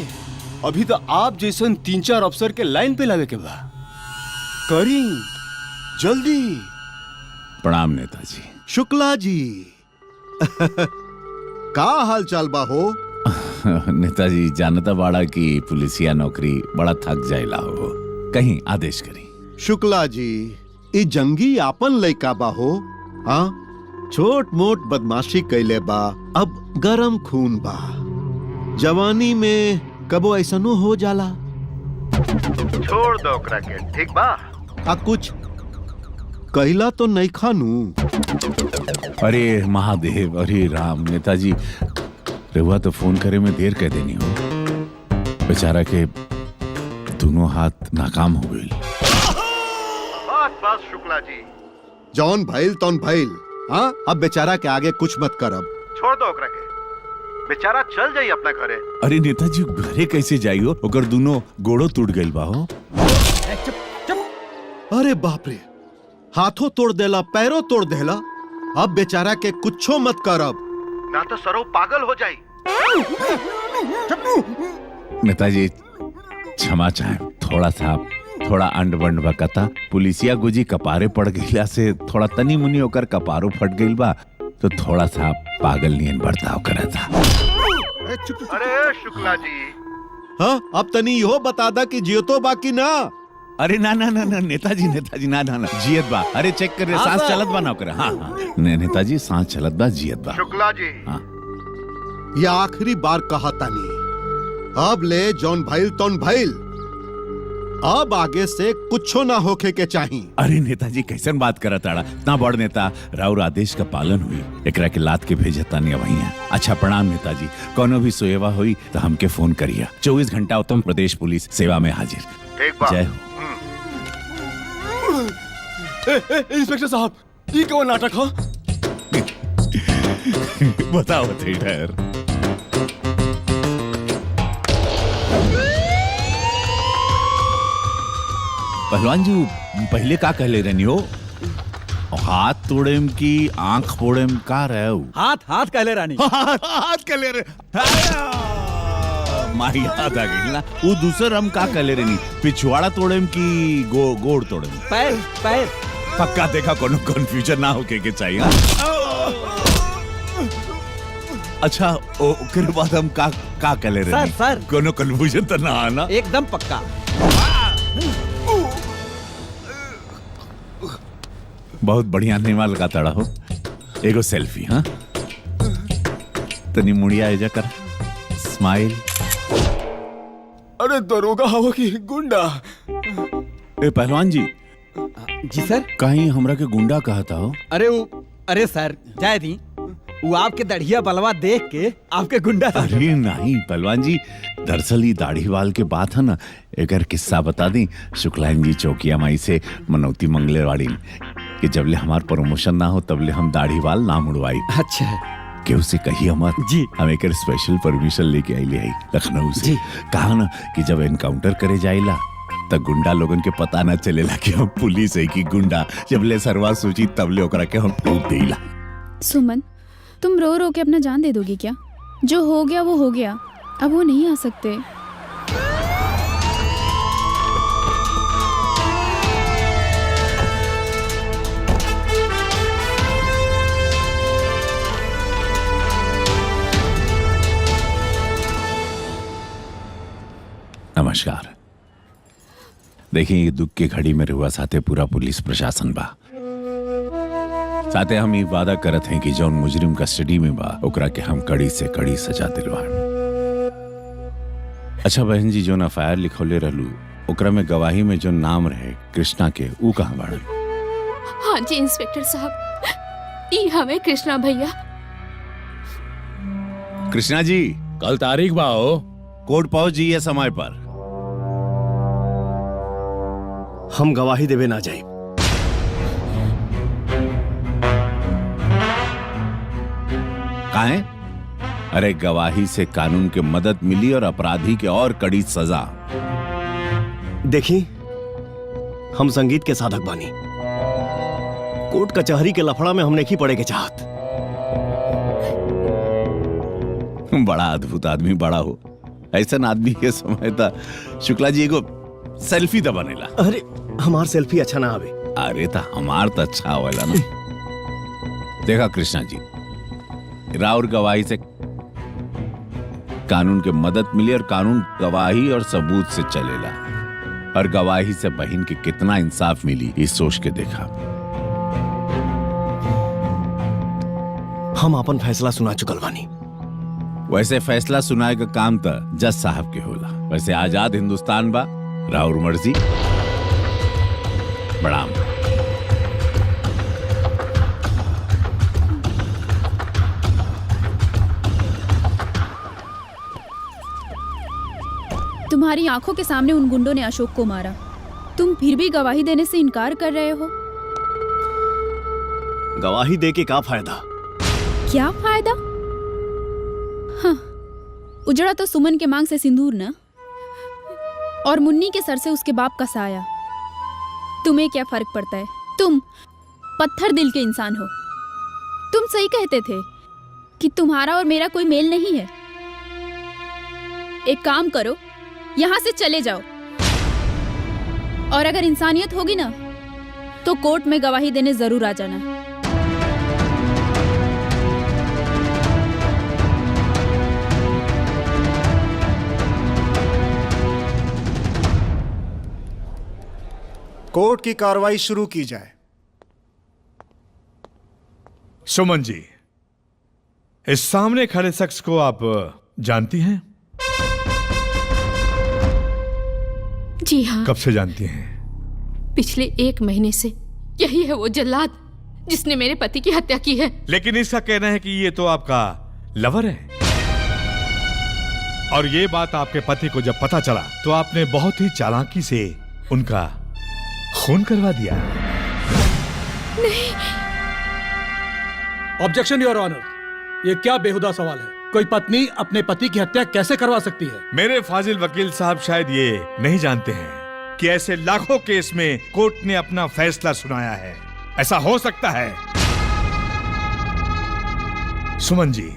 अभी तो आप जैसन 3-4 अफसर के लाइन पे लगे के बा, करी जल्दी। प्रणाम नेताजी। शुक्ला जी, का हाल चाल बा हो? नेताजी, जानता बाड़ा की पुलिसिया नौकरी बड़ा थक जाइला हो, कहीं आदेश करी। शुक्ला जी, ई जंगी आपन लइका बा हो, हाँ? छोट मोट बदमाशी कैले बा, अब गरम खून बा। जवानी में कबो ऐसनो हो जाला। छोड़ दो ओकरा के, ठीक बा? आ कुछ कहला तो नहीं खानू। अरे महादेव, अरे राम, नेताजी रेवा तो फोन करे में देर कह देनी हो, बेचारा के दोनों हाथ नाकाम हो गए। बस बस शुक्ला जी, जौन भइल तौन भइल, हाँ? अब बेचारा के आगे कुछ मत करब, छोड़ दो ओकरा के, बेचारा चल जाई अपना घरे। अरे नेताजी, घरे कैसे जाइयो, ओकर दोनों गोड़ो टूट गइल बा हो। अरे बाप रे, हाथों तोड़ देला, पैरों तोड़ देला, अब बेचारा के कुछो मत करब, ना तो सरो पागल हो जाई। नेताजी क्षमा चाहे थोड़ा अंड बंड बकता पुलिसिया गुजी कपारे पड़ गईला से थोड़ा तनी मुनी होकर कपारो फट गईल बा तो थोड़ा सा पागल नियन बर्ताव करा था। अरे शुक्ला जी, हाँ अब तनी यो बता दा कि जियो बाकी ना। अरे ना नेताजी ना जियत बा। अरे चेक कर सांस चलत बा ना करे। हाँ नेताजी सांस चलत बा, जियत बा। शुक्ला जी, हाँ ये आखिरी बार कहा तानी, अब ले जौन भइल तौन भइल, अब आगे से कुछो ना होके के चाहिए। अरे नेताजी कैसन बात करा ताड़ा, इतना बड़ नेता राउर आदेश का पालन हुई, एकरा के लात के भेजता नहीं वही है। अच्छा प्रणाम नेताजी, कोनो भी सेवा हुई तो हमके फोन करिया। 24 घंटा उत्तम प्रदेश पुलिस सेवा में हाजिर। जय हो। इंस्पेक्टर साहब, ये कौन नाटक हो? बताओ थिएटर। पहलवान जी पहले का कहले रहनी हो, हाथ तोड़ेम की आंख फोड़ेम का रहे हो? हाथ कहले रानी। हाथ कहले रे माही याद आ गई ना। वो दूसर हम का कहले रहनी, पिछवाड़ा तोड़ेम की गोड़ तोड़ेम? पैर। पक्का देखा कोनो कंफ्यूजन ना होके के चाहिए। अच्छा ओकर बाद हम का कहले रहनी? सर कोनो कंफ्यूजन तो ना आना? एकदम पक्का। बहुत बढ़िया निमा लगा ताड़ा हो। एगो सेल्फी। हाँ तनी मुड़िया एजा कर, स्माइल। अरे दरोगा हवा की गुंडा। ए पहलवान जी। जी सर। कहीं हमरा के गुंडा कहता हो? अरे सर जाए दी, वो आपके दढ़िया बलवा देख के आपके गुंडा। अरे नहीं पहलवान जी, दरअसल ये दाढ़ी वाल के बात है ना, अगर किस्सा बता दी। शुक्लाइन जी चौकिया माई से मनौती मंगले वाली कि जबले हमार प्रमोशन ना हो तबले हम दाढ़ी वाल ना मुड़वाई। अच्छा कि उसे कही हमार जी, हम एक स्पेशल परमिशन लेके आई लखनऊ से। कहा ना कि जब एनकाउंटर करे जाइला तब गुंडा लोगन के पता ना चलेला कि हम पुलिस है कि गुंडा। जबले सरवा सूची तबले ओकरा के हम टूट देला। सुमन, तुम रो रो के अपना जान दे दोगी क्या? जो हो गया वो हो गया, अब वो नहीं आ सकते। नमस्कार। देखिए ये दुख के घड़ी में रुआ साथे पूरा पुलिस प्रशासन बा। साथे हम ये वादा करत हैं कि जौन मुजरिम कस्टडी में बा ओकरा के हम कड़ी से कड़ी सजा दिलवाएं। अच्छा बहन जी, जो एफआईआर लिखौले रहलू ओकरा में गवाही में जो नाम रहे कृष्णा के, ऊ कहाँ बाड़न? हाँ जी इंस्पेक्टर साहब, ई हमें कृष्णा भैया। कृष्णा जी कल तारीख बा हो, कोर्ट पहुंच जाइए समय पर। हम गवाही देवे ना जाए। काहे? अरे गवाही से कानून के मदद मिली और अपराधी के और कड़ी सजा। देखी, हम संगीत के साधक बानी, कोर्ट कचहरी के लफड़ा में हमने की पड़े के चाहत। बड़ा अद्भुत आदमी बड़ा हो, ऐसा आदमी के समय था। शुक्ला जी एगो सेल्फी तो बनेला। अरे हमार सेल्फी अच्छा ना आवे। अरे तो हमार तो अच्छा होगा ना। देखा कृष्णा जी, राउर गवाही से कानून के मदद मिली और कानून गवाही और सबूत से चलेला। और गवाही से बहन के कितना इंसाफ मिली ये सोच के देखा। हम अपन फैसला सुना चुकल बानी। वैसे फैसला सुनाए का काम तो जज साहब के होला। वैसे आजाद हिंदुस्तान बा, राउर मर्जी। प्रणाम। तुम्हारी आंखों के सामने उन गुंडों ने अशोक को मारा, तुम फिर भी गवाही देने से इनकार कर रहे हो। गवाही दे के क्या फायदा? क्या फायदा? हाँ, उजड़ा तो सुमन के मांग से सिंदूर ना, और मुन्नी के सर से उसके बाप का साया। तुम्हें क्या फर्क पड़ता है? तुम पत्थर दिल के इंसान हो। तुम सही कहते थे कि तुम्हारा और मेरा कोई मेल नहीं है। एक काम करो, यहाँ से चले जाओ। और अगर इंसानियत होगी ना तो कोर्ट में गवाही देने जरूर आ जाना। कोर्ट की कार्रवाई शुरू की जाए। सुमन जी, इस सामने खड़े शख्स को आप जानती हैं? जी हाँ। कब से जानती हैं? पिछले 1 महीने से। यही है वो जल्लाद जिसने मेरे पति की हत्या की है। लेकिन इसका कहना है कि ये तो आपका लवर है, और ये बात आपके पति को जब पता चला तो आपने बहुत ही चालाकी से उनका खून करवा दिया। नहीं। ऑब्जेक्शन योर ऑनर, ये क्या बेहुदा सवाल है? कोई पत्नी अपने पति की हत्या कैसे करवा सकती है? मेरे फाजिल वकील साहब शायद ये नहीं जानते हैं कि ऐसे लाखों केस में कोर्ट ने अपना फैसला सुनाया है। ऐसा हो सकता है? सुमन जी,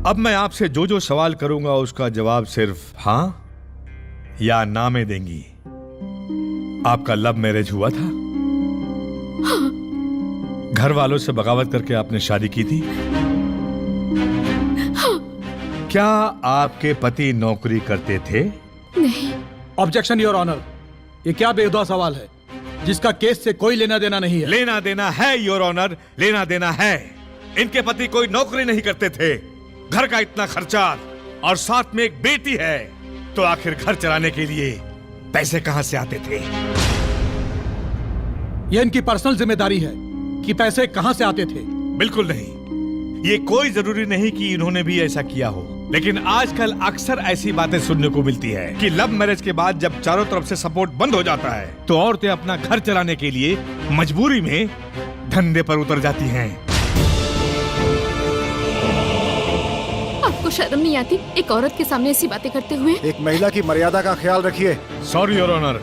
अब मैं आपसे जो जो सवाल करूंगा उसका जवाब सिर्फ हाँ या ना में देंगी। आपका लव मैरिज हुआ था? हाँ। घर वालों से बगावत करके आपने शादी की थी? हाँ। क्या आपके पति नौकरी करते थे? नहीं। ऑब्जेक्शन योर ऑनर, ये क्या बेहुदा सवाल है जिसका केस से कोई लेना देना नहीं है? लेना देना है योर ऑनर, लेना देना है। इनके पति कोई नौकरी नहीं करते थे, घर का इतना खर्चा और साथ में एक बेटी है, तो आखिर घर चलाने के लिए पैसे कहां से आते थे? ये इनकी पर्सनल जिम्मेदारी है कि पैसे कहां से आते थे। बिल्कुल नहीं, ये कोई जरूरी नहीं कि इन्होंने भी ऐसा किया हो, लेकिन आजकल अक्सर ऐसी बातें सुनने को मिलती है कि लव मैरिज के बाद जब चारों तरफ से सपोर्ट बंद हो जाता है तो औरतें अपना घर चलाने के लिए मजबूरी में धंधे पर उतर जाती हैं। आपको शर्म नहीं आती एक औरत के सामने ऐसी बातें करते हुए? एक महिला की मर्यादा का ख्याल रखिए। सॉरी योर ऑनर,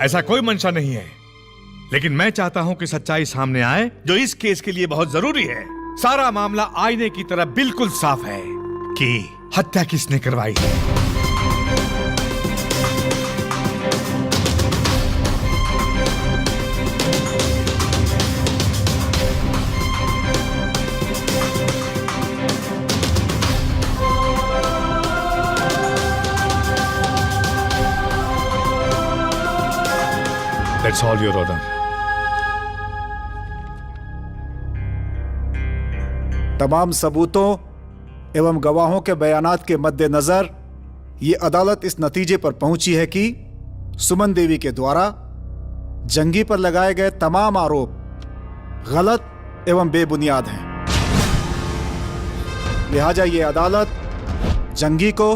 ऐसा कोई मंशा नहीं है, लेकिन मैं चाहता हूं कि सच्चाई सामने आए जो इस केस के लिए बहुत जरूरी है। सारा मामला आईने की तरह बिल्कुल साफ है कि हत्या किसने करवाई है। That's all, Your Honor. तमाम सबूतों एवं गवाहों के बयानात के मद्देनजर ये अदालत इस नतीजे पर पहुंची है कि सुमन देवी के द्वारा जंगी पर लगाए गए तमाम आरोप गलत एवं बेबुनियाद हैं। लिहाजा ये अदालत जंगी को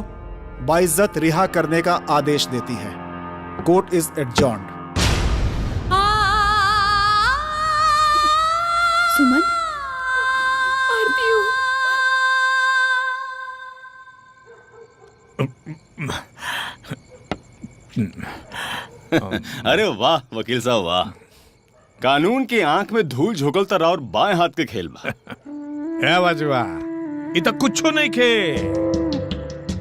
बाइज्जत रिहा करने का आदेश देती है। Court is एडजॉर्न्ड। सुमन, अरे वाह वकील साहब वाह, कानून की आंख में धूल झोंकलता रहा और बाएं हाथ के खेल बा। है बाजुआ, ये तो कुछ नहीं खे।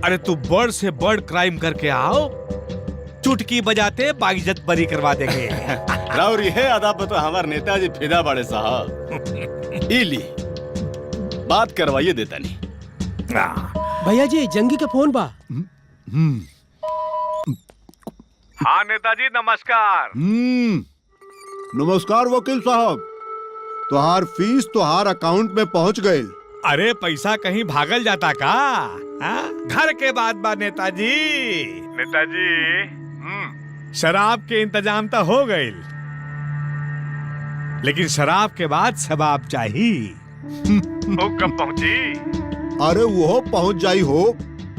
अरे तू बड़ से बड़ क्राइम करके आओ, चुटकी बजाते बाइज्जत बरी करवा देंगे। राउर ये अदा पर तो हमारे नेताजी फिदा बड़े साहब। इली बात करवाइए देता नहीं। भैया जी जंगी के फोन बा। हाँ नेताजी नमस्कार। नमस्कार वकील साहब, तुहार फीस तुहार अकाउंट में पहुंच गए। अरे पैसा कहीं भागल जाता का? घर के बाद बा नेताजी। नेताजी शराब के इंतजाम तो हो गए, लेकिन शराब के बाद शबाब चाहिए। वो कब पहुंची? अरे वो पहुंच जाई हो,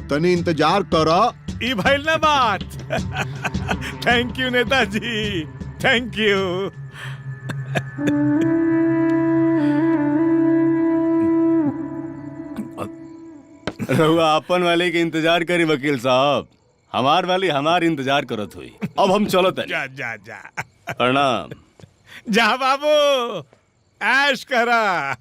तनी इंतजार करा। ई भइल ना बात। Thank you Netaji, thank you. रहुआ अपन वाले के इंतजार करी वकील साहब, हमार वाली हमार इंतजार करत हुई। अब हम चलो तनी। जा जा जा। प्रणाम। जा बाबू, ऐश करा।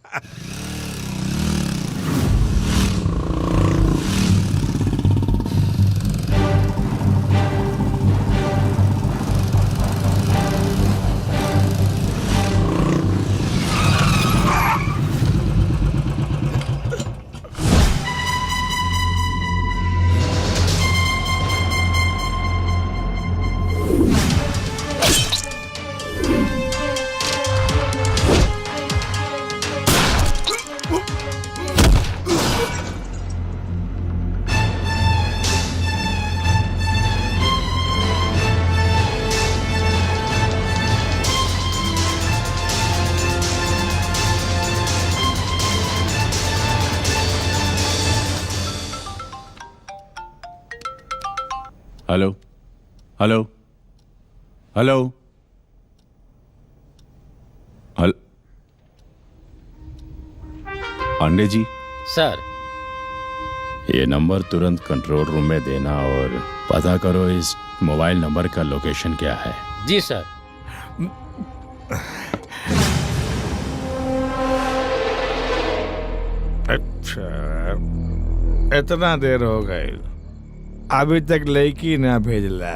Hello hello hello hello Pandey ji. Sir, ये नंबर तुरंत कंट्रोल रूम में देना और पता करो इस मोबाइल नंबर का लोकेशन क्या है। जी सर। अच्छा, इतना देर हो गई, अभी तक लड़की ना भेजला।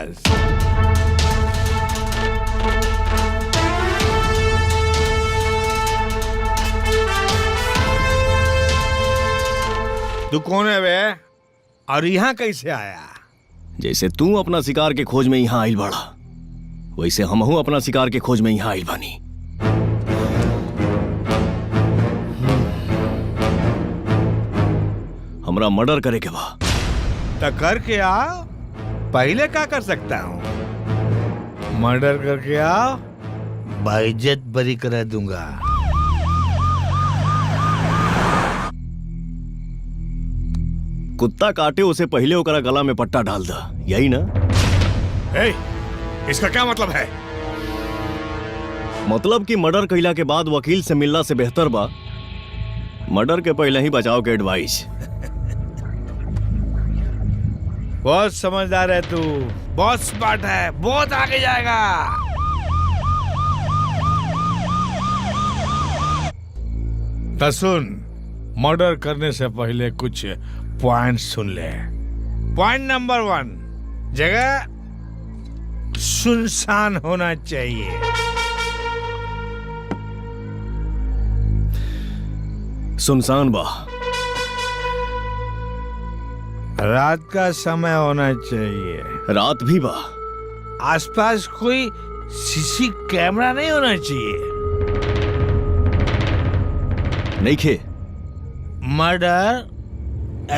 तू कौन है बे? और यहाँ कैसे आया? जैसे तू अपना शिकार के खोज में यहाँ आइल बाड़ा, वैसे हमहू अपना शिकार के खोज में यहाँ आइल बानी। हमरा मर्डर करे के बा। तो करके आ, पहले क्या कर सकता हूँ? मर्डर करके आ, बाइज्जत बरी करा दूंगा। कुत्ता काटे उसे पहले ओकरा गला में पट्टा डाल दा, यही ना? इसका क्या मतलब है? मतलब कि मर्डर कइला के बाद वकील से मिलना से बेहतर बा मर्डर के पहले ही बचाव के एडवाइस। बहुत समझदार है तू, बहुत स्मार्ट है, बहुत आगे जाएगा। तो सुन, मर्डर करने से पहले कुछ पॉइंट सुन ले। पॉइंट नंबर 1, जगह सुनसान होना चाहिए। सुनसान बा। रात का समय होना चाहिए। रात भी बा। आसपास कोई सीसी कैमरा नहीं होना चाहिए। नहीं खे। मर्डर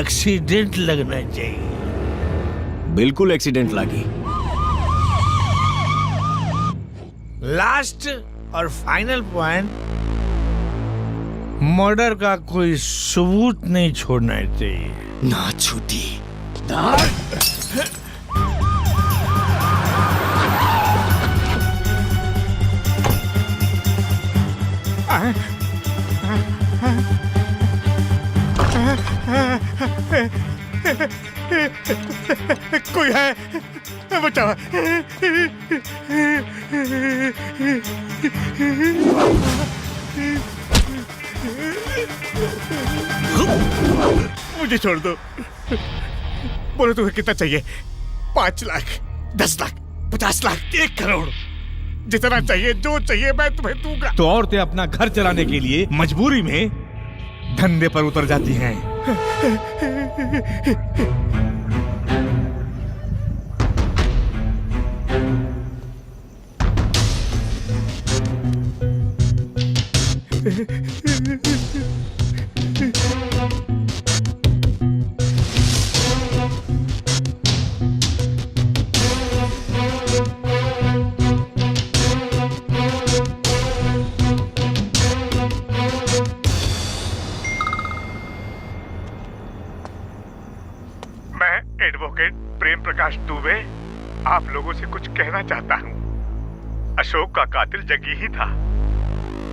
एक्सीडेंट लगना चाहिए। बिल्कुल एक्सीडेंट लगी। लास्ट और फाइनल पॉइंट, मर्डर का कोई सबूत नहीं छोड़ना चाहिए। ना छूटी। कोई है, बचाओ। मुझे छोड़ दो। बोलो तुम्हें कितना चाहिए? 5 लाख, 10 लाख, 50 लाख, 1 करोड़, जितना चाहिए, जो चाहिए मैं तुम्हें दूंगा। तो औरतें अपना घर चलाने के लिए मजबूरी में धंधे पर उतर जाती हैं। मैं एडवोकेट प्रेम प्रकाश दुबे आप लोगों से कुछ कहना चाहता हूँ। अशोक का कातिल जंगी ही था।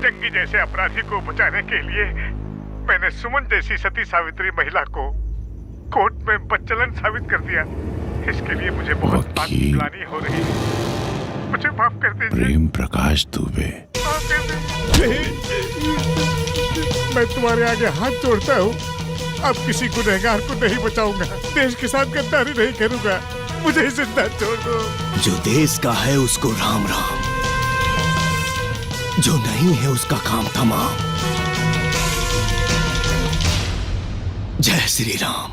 जंगी जैसे अपराधी को बचाने के लिए मैंने सुमन जैसी सती सावित्री महिला को कोर्ट में बच्चलन साबित कर दिया। इसके लिए मुझे बहुत ग्लानि हो रही है। मुझे माफ कर दीजिए। प्रेम प्रकाश दुबे। मैं तुम्हारे आगे हाथ जोड़ता हूँ। अब किसी गुनहगार को नहीं बचाऊंगा। देश के साथ गद्दारी नहीं करूंगा। मुझे जिंदा छोड़ दो। जो देश का है उसको राम राम, जो नहीं है उसका काम तमाम। जय श्री राम।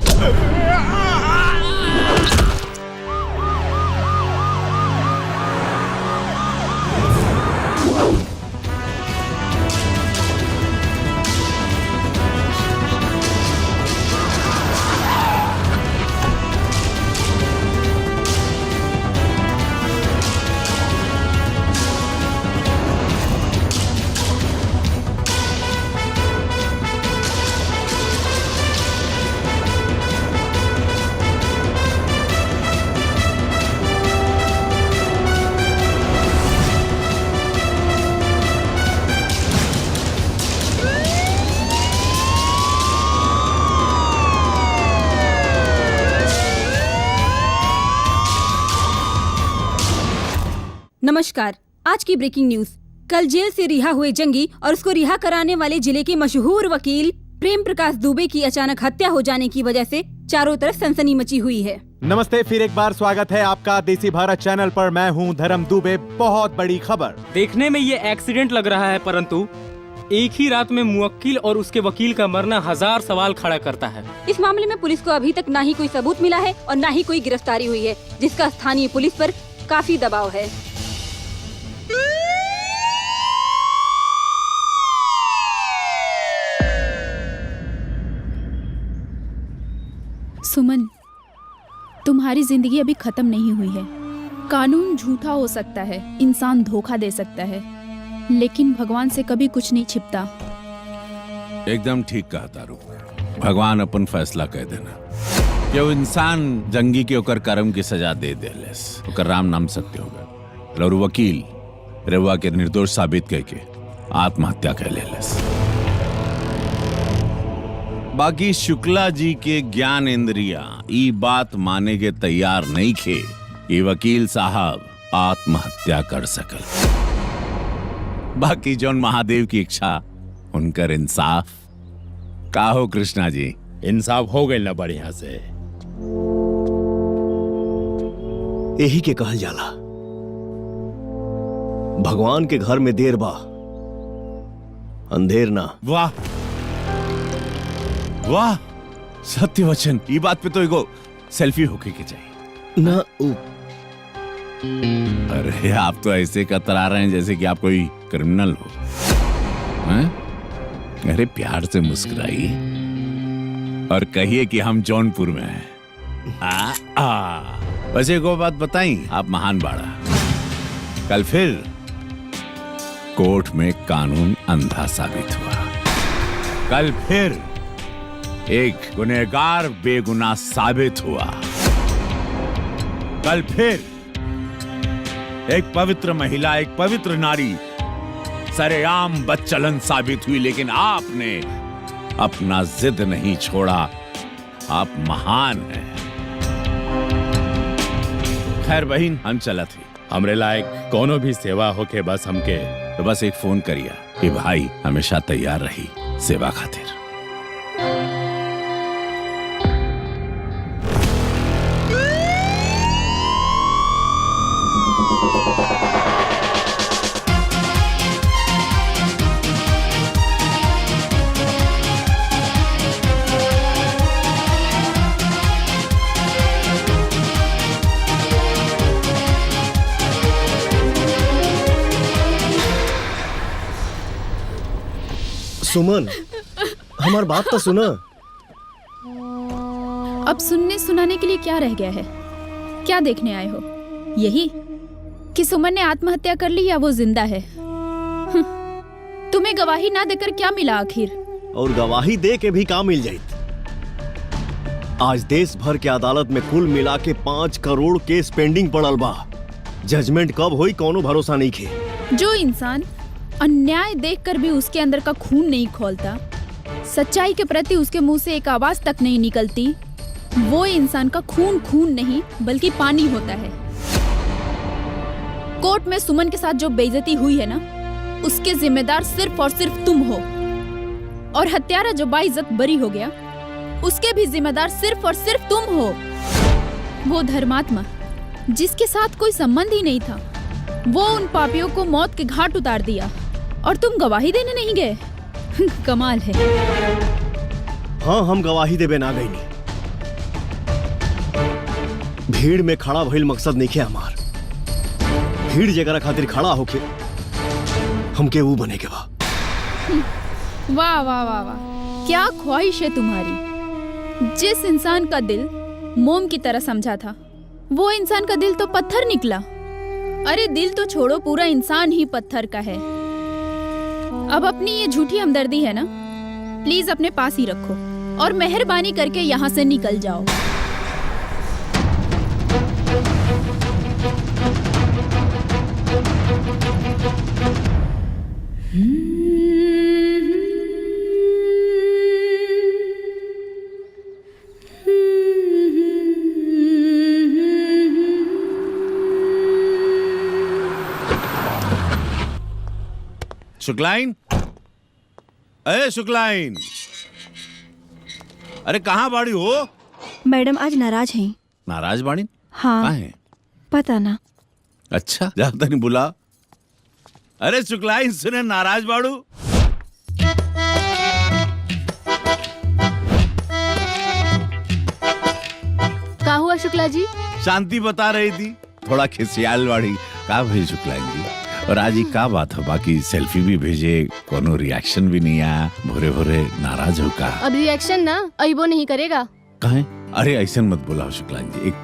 नमस्कार। आज की ब्रेकिंग न्यूज। कल जेल से रिहा हुए जंगी और उसको रिहा कराने वाले जिले के मशहूर वकील प्रेम प्रकाश दुबे की अचानक हत्या हो जाने की वजह से चारों तरफ सनसनी मची हुई है। नमस्ते, फिर एक बार स्वागत है आपका देसी भारत चैनल पर। मैं हूं धर्म दुबे। बहुत बड़ी खबर। देखने में ये एक्सीडेंट लग रहा है, परंतु एक ही रात में मुवक्किल और उसके वकील का मरना 1000 सवाल खड़ा करता है। इस मामले में पुलिस को अभी तक ना ही कोई सबूत मिला है और ना ही कोई गिरफ्तारी हुई है, जिसका स्थानीय पुलिस पर काफी दबाव है। सुमन, तुम्हारी जिंदगी अभी खत्म नहीं हुई है। कानून झूठा हो सकता है, इंसान धोखा दे सकता है, लेकिन भगवान से कभी कुछ नहीं छिपता। एकदम ठीक कहा तारू। भगवान अपन फैसला कह देना कि वो इंसान जंगी के ओकर कर्म की सजा दे देलेस, ओकर राम नाम सत्य होगा और वकील रेवा के निर्दोष साबित करके आत्महत्या कर लेलेस। बाकी शुक्ला जी के ज्ञान इंद्रिया ई बात माने के तैयार नहीं थे कि वकील साहब आत्महत्या कर सकल। बाकी जौन महादेव की इच्छा उनकर इंसाफ का हो। कृष्णा जी, इंसाफ हो गई ना बढ़िया से। यही के कहल जाला, भगवान के घर में देर बा, अंधेर ना। वाह वाह, सत्य वचन। ये बात पे तो एगो सेल्फी होके के चाहिए ना। अरे आप तो ऐसे कतरा रहे हैं जैसे कि आप कोई क्रिमिनल हो। हैं? अरे प्यार से मुस्कुराइए और कहिए कि हम जौनपुर में हैं। वैसे को बात बताई, आप महान बाड़ा। कल फिर कोर्ट में कानून अंधा साबित हुआ। कल फिर एक गुनहगार बेगुनाह साबित हुआ। कल फिर एक पवित्र महिला, एक पवित्र नारी सरेआम बदचलन साबित हुई। लेकिन आपने अपना जिद नहीं छोड़ा। आप महान हैं। खैर बहन, हम चला थी। हमरे लायक कोनो भी सेवा होके बस हमके तो बस एक फोन करिए कि भाई हमेशा तैयार रही सेवा खातिर। सुमन, हमार बात तो सुना। अब सुनने सुनाने के लिए क्या रह गया है? क्या देखने आए हो? यही कि सुमन ने आत्महत्या कर ली या वो जिंदा है? तुम्हें गवाही ना देकर क्या मिला आखिर? और गवाही दे के भी काम मिल जाये। आज देश भर के अदालत में कुल मिला के 5 करोड़ केस पेंडिंग पड़ल बा। जजमेंट कब होई कोनो भरोसा नहीं खे। जो इंसान अन्याय देखकर भी उसके अंदर का खून नहीं खोलता, सच्चाई के प्रति उसके मुंह से एक आवाज तक नहीं निकलती, वो इंसान का खून खून नहीं बल्कि पानी होता है। कोर्ट में सुमन के साथ जो बेइज्जती हुई है ना, उसके जिम्मेदार सिर्फ और सिर्फ तुम हो। और हत्यारा जो बाइज्जत बरी हो गया, उसके भी जिम्मेदार सिर्फ और सिर्फ तुम हो। वो धर्मात्मा जिसके साथ कोई संबंध ही नहीं था, वो उन पापियों को मौत के घाट उतार दिया और तुम गवाही देने नहीं गए। कमाल है। हाँ, हम गवाही देवे ना गई नहीं। भीड़ में खड़ा भइल मकसद नहीं खे हमार। भीड़ जगह खातिर खड़ा होके हमके वो बने के बा। वाह वाह वाह वाह, क्या ख्वाहिश है तुम्हारी। जिस इंसान का दिल मोम की तरह समझा था, वो इंसान का दिल तो पत्थर निकला। अरे दिल तो छोड़ो, पूरा इंसान ही पत्थर का है। अब अपनी ये झूठी हमदर्दी है ना, प्लीज अपने पास ही रखो और मेहरबानी करके यहाँ से निकल जाओ। शुक्लाइन, अरे शुक्लाइन, अरे कहाँ बाड़ी हो? मैडम आज नाराज हैं। नाराज बाड़ी? हाँ। कहाँ है? पता ना। अच्छा, जाता नहीं बुला। अरे शुक्लाइन सुने, नाराज बाड़ू। का हुआ शुक्ला जी? शांति बता रही थी, थोड़ा खिसियाल वाड़ी। का भाई शुक्लाइन जी, और आज ही का बात है? बाकी सेल्फी भी भेजे, कोनो रिएक्शन भी नहीं आया, भोरे भोरे नाराज हो का? अब रिएक्शन ना अइबो नहीं करेगा। कहे? अरे ऐसा मत बोला हो शुक्लाइन जी, एक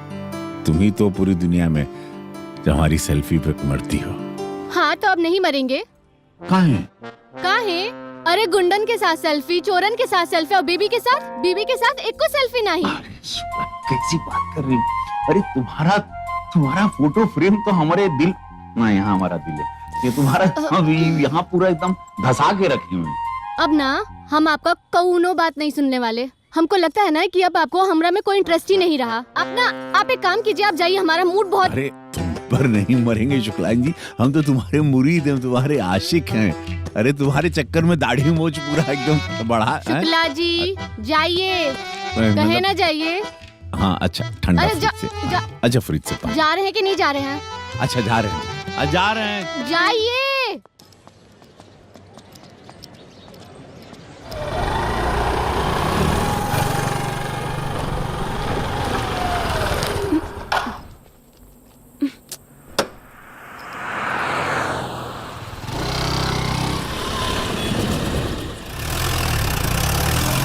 तुम ही तो पूरी दुनिया में जो हमारी सेल्फी पे मरती हो। हाँ तो अब नहीं मरेंगे। काहे? काहे? अरे गुंडन के साथ सेल्फी, चोरन के साथ सेल्फी और बीबी के साथ एक को सेल्फी नहीं। कैसी बात कर रही हो? अरे तुम्हारा फोटो फ्रेम तो हमारे दिल ना, यहाँ हमारा दिल है, ये तुम्हारा यहाँ पूरा एकदम धसा के रखे हुए। अब ना हम आपका कौनो बात नहीं सुनने वाले। हमको लगता है ना कि अब आपको हमरा में कोई इंटरेस्ट ही नहीं रहा। आप एक काम कीजिए, आप जाइए, हमारा मूड बहुत। अरे तुम पर नहीं मरेंगे शुक्लाइन जी, हम तो तुम्हारे मुरीद हैं, तुम्हारे आशिक हैं। अरे तुम्हारे चक्कर में दाढ़ी मोछ पूरा एकदम बढ़ा। शुक्ला जी जाइए, कहे ना जाइए। हाँ अच्छा, ठंडा अरे फ्रिज से। अच्छा फ्रिज से पानी। जा रहे हैं कि नहीं जा रहे हैं? अच्छा जा रहे हैं, जा रहे हैं। जाइए।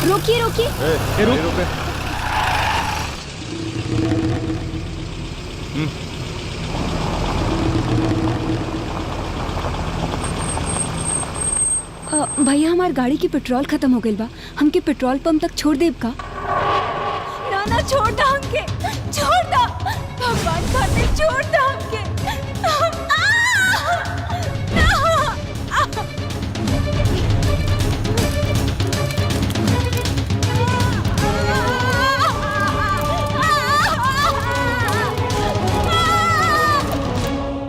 रोकिए रोकिए। भैया हमार गाड़ी की पेट्रोल खत्म हो गई बा, हमके पेट्रोल पंप तक छोड़ देब का? ना ना छोड़ दा हमके, छोड़ दा, भगवान खातिर छोड़ दा हमके।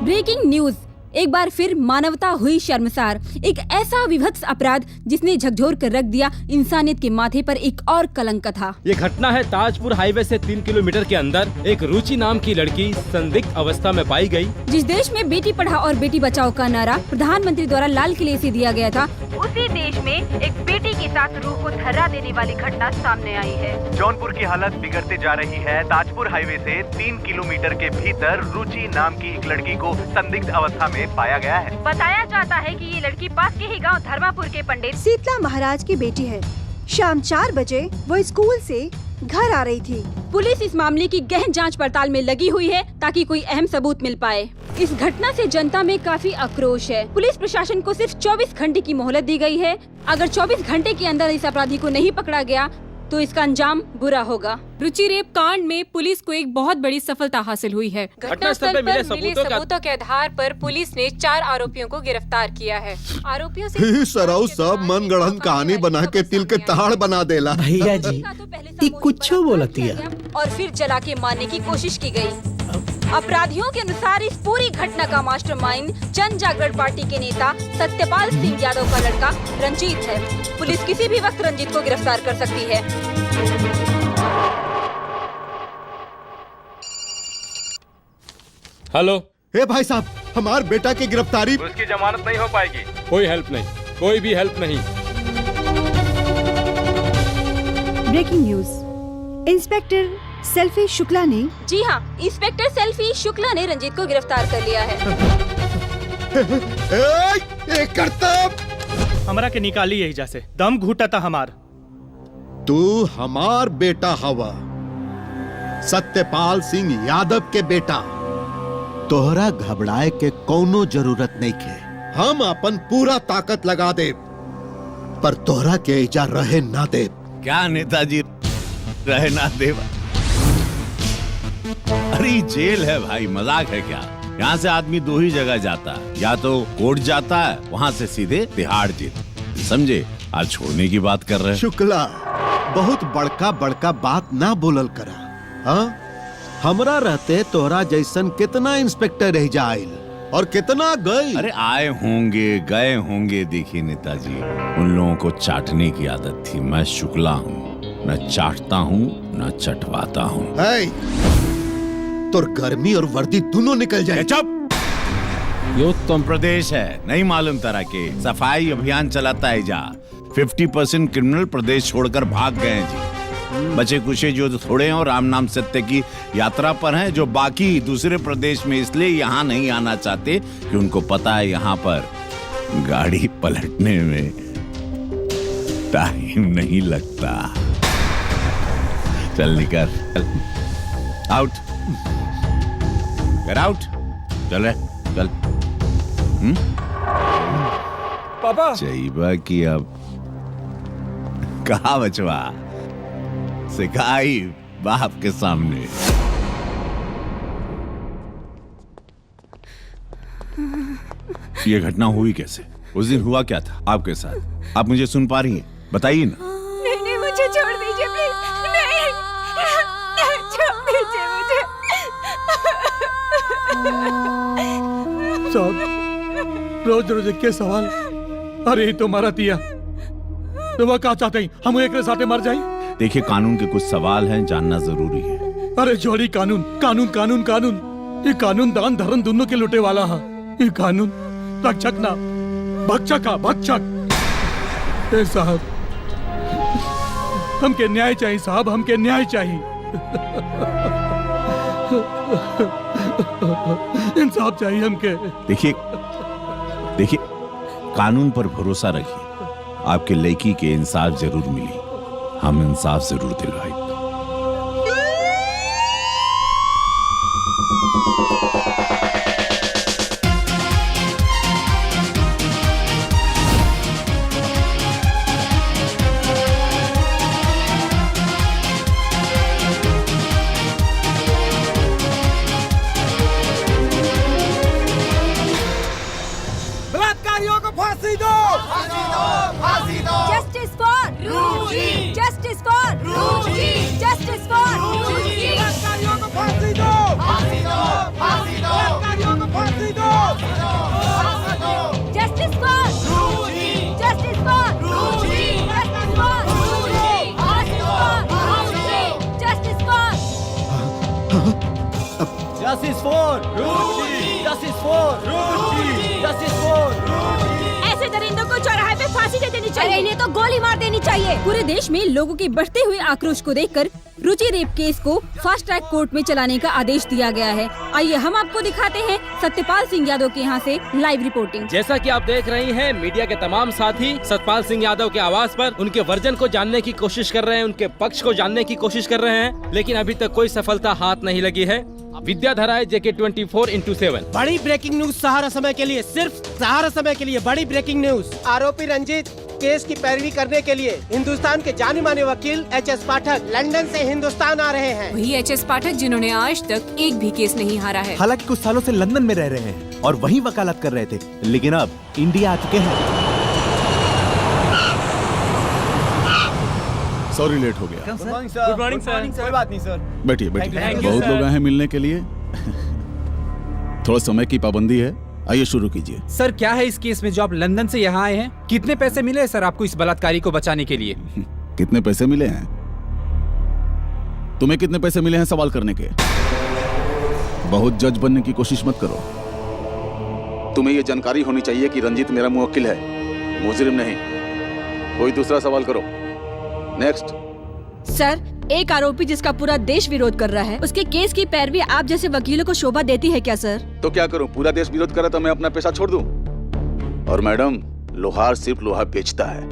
ब्रेकिंग न्यूज, एक बार फिर मानवता हुई शर्मसार। एक ऐसा विभत्स अपराध जिसने झकझोर कर रख दिया इंसानियत के माथे पर एक और कलंक था। ये घटना है ताजपुर हाईवे से 3 किलोमीटर के अंदर। एक रुचि नाम की लड़की संदिग्ध अवस्था में पाई गई। जिस देश में बेटी पढ़ाओ और बेटी बचाओ का नारा प्रधानमंत्री द्वारा लाल किले से दिया गया था, उसी देश में एक बेटी के साथ रूह को धर्रा देने वाली घटना सामने आई है। जौनपुर की हालत बिगड़ते जा रही है। ताजपुर हाईवे से 3 किलोमीटर के भीतर रुचि नाम की एक लड़की को संदिग्ध अवस्था में पाया गया है। बताया जाता है कि ये लड़की पास के ही गांव धर्मापुर के पंडित शीतला महाराज की बेटी है। शाम 4 बजे वो स्कूल से घर आ रही थी। पुलिस इस मामले की गहन जांच पड़ताल में लगी हुई है ताकि कोई अहम सबूत मिल पाए। इस घटना से जनता में काफी आक्रोश है। पुलिस प्रशासन को सिर्फ 24 घंटे की मोहलत दी गई है। अगर 24 घंटे के अंदर इस अपराधी को नहीं पकड़ा गया तो इसका अंजाम बुरा होगा। रुचि रेप कांड में पुलिस को एक बहुत बड़ी सफलता हासिल हुई है। घटनास्थल पर मिले सबूतों के आधार पर पुलिस ने 4 आरोपियों को गिरफ्तार किया है। आरोपियों से सराउ सब मन गढ़ंत कहानी बना के तिल के ताड़ बना देला। भैया जी कुछ बोलती है और फिर जला के मारने की कोशिश की गई। अपराधियों के अनुसार इस पूरी घटना का मास्टरमाइंड जन जागरण पार्टी के नेता सत्यपाल सिंह यादव का लड़का रंजीत है। पुलिस किसी भी वक्त रंजीत को गिरफ्तार कर सकती है। हेलो। हे भाई साहब, हमार बेटा की गिरफ्तारी। उसकी जमानत नहीं हो पाएगी। कोई हेल्प नहीं, कोई भी हेल्प नहीं। Breaking news, inspector selfie Shukla ने। जी हाँ, इंस्पेक्टर सेल्फी शुक्ला ने रंजीत को गिरफ्तार कर लिया है। हमरा के निकाली यही जैसे दम घुटा था हमार। तू हमार बेटा हवा, सत्यपाल सिंह यादव के बेटा। तोहरा घबराए के कोनो जरूरत नहीं के। हम अपन पूरा ताकत लगा दे, पर तोहरा के इजा रहे ना दे। क्या नेताजी रहे ना दे? अरे जेल है भाई, मजाक है क्या? यहाँ से आदमी 2 ही जगह जाता है, या तो कोर्ट जाता है, वहाँ से सीधे तिहाड़ जेल। समझे? आज छोड़ने की बात कर रहे हैं। शुक्ला, बहुत बड़का बड़का बात ना बोलल करा। हाँ, हमरा रहते तोहरा जैसन कितना इंस्पेक्टर रह जाइल, और कितना गई? अरे आए होंगे गए होंगे। देखिए नेताजी, उन लोगों को चाटने की आदत थी। मैं शुक्ला हूँ, न चाटता हूँ न चटवाता हूँ। तो गर्मी और वर्दी दोनों निकल जाए। चुप! ये उत्तम प्रदेश है, नहीं मालूम तरह के सफाई अभियान चलाता है जा। 50% क्रिमिनल प्रदेश छोड़कर भाग गए हैं जी। बचे कुछ जो थोड़े हैं और राम नाम सत्य की यात्रा पर हैं, जो बाकी दूसरे प्रदेश में इसलिए यहाँ नहीं आना चाहते कि उनको पता है यहाँ पर गाड़ी पलटने में टाइम नहीं लगता। चल निकल, आउट, गेट आउट, चल रे चल। पापा चाहिए कि अब कहा बचवा सिखाई बाप के सामने। ये घटना हुई कैसे? उस दिन हुआ क्या था आपके साथ? आप मुझे सुन पा रही हैं? बताइए ना। नहीं, मुझे छोड़ दीजिए प्लीज। नहीं, छोड़ दीजिए मुझे। साहब, रोज रोज के सवाल। अरे तो मारा दिया तो वह क्या चाहते हैं? हम एक साथ मर जाए? देखिए, कानून के कुछ सवाल हैं, जानना जरूरी है। अरे जोड़ी कानून कानून कानून कानून, ये कानून दान धर्म दोनों के लुटे वाला है। ये कानून रक्षक ना भक्षक है, भक्षक। ए साहब, हमके न्याय चाहिए साहब, हमके न्याय चाहिए। इंसाफ चाहिए हमके। देखिए कानून पर भरोसा रखिए, आपके लड़की के इंसाफ जरूर मिली। हम इंसाफ जरूर दिलवाएंगे। बलात्कारियों को फांसी दो! Justice for Ruchi, justice for Ruchi, justice for Ruchi. बलात्कारियों को फांसी दो! बलात्कारियों को फांसी दो! Justice for Ruchi, justice for Ruchi, justice for Ruchi, justice for justice for Ruchi, justice for Ruchi, justice for Ruchi. ऐसे दरिंदों को चौराहे पे फांसी दे देनी चाहिए। इन्हें तो गोली मार देनी चाहिए। पूरे देश में लोगों के बढ़ते हुए आक्रोश को देखकर रुचि रेप केस को फास्ट ट्रैक कोर्ट में चलाने का आदेश दिया गया है। आइए हम आपको दिखाते हैं सत्यपाल सिंह यादव के यहाँ से लाइव रिपोर्टिंग। जैसा कि आप देख रही हैं, मीडिया के तमाम साथी सतपाल सिंह यादव के आवास पर उनके वर्जन को जानने की कोशिश कर रहे हैं, उनके पक्ष को जानने की कोशिश कर रहे हैं, लेकिन अभी तक कोई सफलता हाथ नहीं लगी है। विद्याधरा JK 24/7। बड़ी ब्रेकिंग न्यूज सहारा समय के लिए, सिर्फ सहारा समय के लिए बड़ी ब्रेकिंग न्यूज। आरोपी रंजीत केस की पैरवी करने के लिए हिंदुस्तान के जाने माने वकील HS पाठक लंदन से हिंदुस्तान आ रहे हैं। वही HS पाठक जिन्होंने आज तक एक भी केस नहीं हारा है। हालांकि कुछ सालों से लंदन में रह रहे हैं और वहीं वकालत कर रहे थे, लेकिन अब इंडिया आ चुके हैं। सॉरी लेट हो गया। Good morning sir. कोई बात नहीं सर। बैठिए बैठिए, बहुत लोग आए हैं मिलने के लिए। थोड़ा समय की पाबंदी है, आइए शुरू कीजिए। सर क्या है इस केस में जो आप लंदन से यहाँ आए हैं? कितने पैसे मिले सर आपको इस बलात्कारी को बचाने के लिए? कितने पैसे मिले हैं? तुम्हें कितने पैसे मिले हैं सवाल करने के? बहुत जज बनने की कोशिश मत करो। तुम्हें यह जानकारी होनी चाहिए कि रंजीत मेरा मुवक्किल है, मुजरिम नहीं। कोई दूसरा सवाल करो। नेक्स्ट। सर, एक आरोपी जिसका पूरा देश विरोध कर रहा है, उसके केस की पैरवी आप जैसे वकीलों को शोभा देती है क्या सर? तो क्या करूं? पूरा देश विरोध करे तो मैं अपना पेशा छोड़ दूं? और मैडम, लोहार सिर्फ लोहा बेचता है,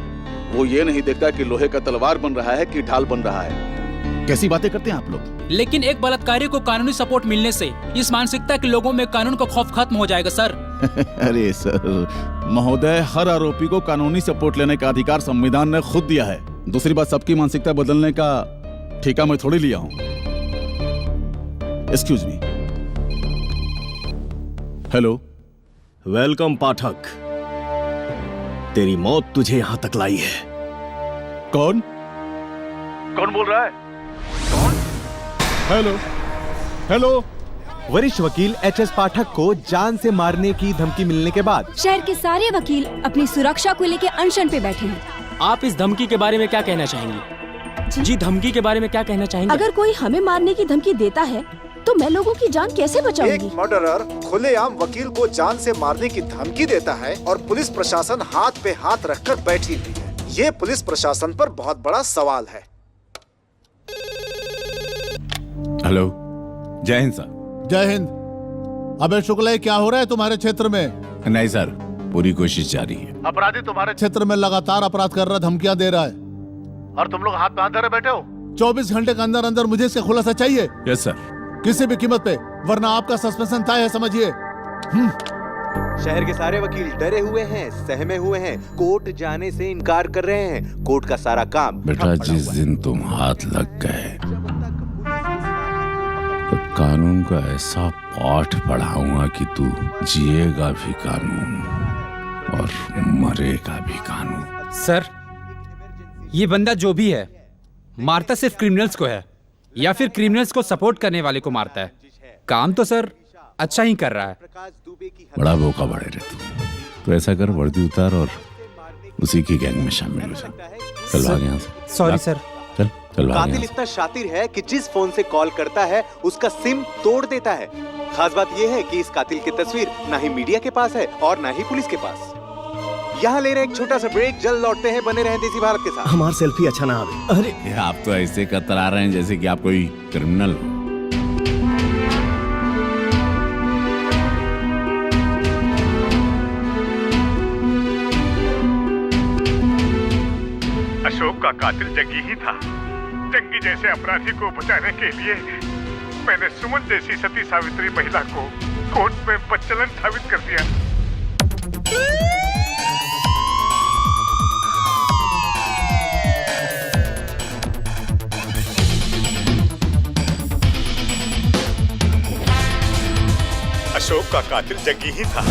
वो ये नहीं देखता कि लोहे का तलवार बन रहा है कि ढाल बन रहा है। कैसी बातें करते हैं आप लोग? लेकिन एक बलात्कारी को कानूनी सपोर्ट मिलने से इस मानसिकता के लोगों में कानून का खौफ खत्म हो जाएगा सर। अरे सर महोदय, हर आरोपी को कानूनी सपोर्ट लेने का अधिकार संविधान ने खुद दिया है। दूसरी बात, सबकी मानसिकता बदलने का ठेका मैं थोड़ी लिया हूं। Excuse me. हेलो। वेलकम पाठक, तेरी मौत तुझे यहां तक लाई है। कौन बोल रहा है? हेलो हेलो वरिष्ठ वकील एच.एस. पाठक को जान से मारने की धमकी मिलने के बाद शहर के सारे वकील अपनी सुरक्षा को लेकर अनशन पे बैठे हैं। आप इस धमकी के बारे में क्या कहना चाहेंगी? जी धमकी के बारे में क्या कहना चाहेंगे? अगर कोई हमें मारने की धमकी देता है तो मैं लोगों की जान कैसे बचाऊंगी? एक मर्डरर खुलेआम वकील को जान से मारने की धमकी देता है और पुलिस प्रशासन हाथ पे हाथ रखकर बैठी हुई है। ये पुलिस प्रशासन पर बहुत बड़ा सवाल है। हेलो, जय हिंद सर। जय हिंद। अबे शुक्ला, क्या हो रहा है तुम्हारे क्षेत्र में? नहीं सर, पूरी कोशिश जारी है। अपराधी तुम्हारे क्षेत्र में लगातार अपराध कर रहा, धमकियां दे रहा है और तुम लोग हाथ बांधे बैठे हो। 24 घंटे के अंदर अंदर मुझे इसका खुलासा चाहिए। Yes sir. किसी भी कीमत पे, वरना आपका सस्पेंशन तय है, समझिए। शहर के सारे वकील डरे हुए हैं, सहमे हुए हैं, कोर्ट जाने से इनकार कर रहे हैं। कोर्ट का सारा काम बेटा, जिस दिन तुम हाथ लग गए तो कानून का ऐसा पाठ पढ़ाऊंगा कि तू जिएगा भी कानून और मरेगा भी कानून। सर, ये बंदा जो भी है मारता सिर्फ क्रिमिनल्स को है या फिर क्रिमिनल्स को सपोर्ट करने वाले को मारता है। काम तो सर अच्छा ही कर रहा है। बड़ा बोका बड़े रे तो ऐसा कर, वर्दी उतार और उसी की गैंग में शामिल हो जा। चल भाग यहाँ से। Sorry sir. चल चल भाग कातिल यहाँ से। इतना शातिर है कि जिस फोन से कॉल करता है उसका सिम तोड़ देता है। खास बात यह है कि इस कातिल की तस्वीर ना ही मीडिया के पास है और ना ही पुलिस के पास। यहाँ ले रहे एक छोटा सा ब्रेक, जल्द लौटते हैं। बने रहें देसी भारत के साथ। हमार सेल्फी अच्छा ना आवे। अरे ये आप तो ऐसे कतरा रहे हैं जैसे कि आप कोई क्रिमिनल हो। अशोक का कातिल जंगी ही था। जंगी जैसे अपराधी को बचाने के लिए मैंने सुमन जैसी सती सावित्री महिला को कोर्ट में बच्चलन साबित कर दिया। अशोक का कातिल जंगी ही था।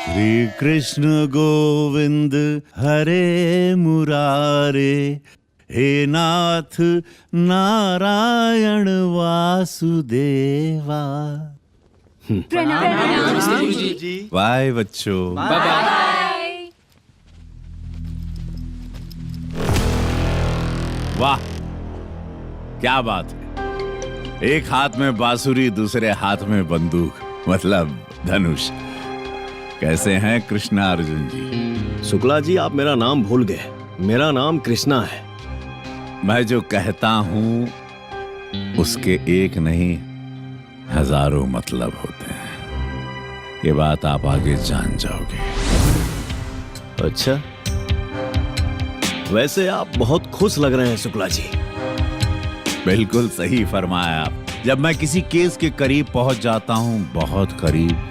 श्री कृष्ण गोविंद हरे मुरारे, हे नाथ नारायण वासुदेवा। बाय बच्चों। वाह, क्या बात है। एक हाथ में बांसुरी, दूसरे हाथ में बंदूक, मतलब धनुष। कैसे हैं कृष्णा अर्जुन जी? शुक्ला जी, आप मेरा नाम भूल गए। मेरा नाम कृष्णा है। मैं जो कहता हूं उसके एक नहीं हजारों मतलब होते हैं। ये बात आप आगे जान जाओगे। अच्छा, वैसे आप बहुत खुश लग रहे हैं शुक्ला जी। बिल्कुल सही फरमाया आप। जब मैं किसी केस के करीब पहुंच जाता हूं, बहुत करीब,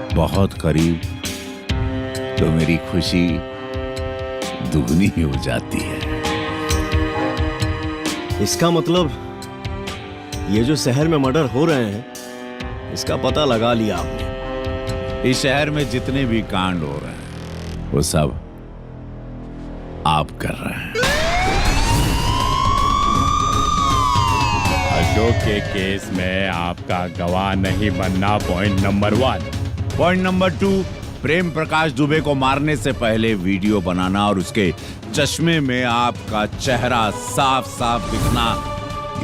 बहुत करीब, तो मेरी खुशी दुगनी हो जाती है। इसका मतलब ये जो शहर में मर्डर हो रहे हैं, इसका पता लगा लिया आपने? इस शहर में जितने भी कांड हो रहे हैं वो सब आप कर रहे हैं। अशोक के केस में आपका गवाह नहीं बनना point number 1। Point number 2, Prem Prakash Dubey को मारने से पहले वीडियो बनाना और उसके चश्मे में आपका चेहरा साफ साफ दिखना,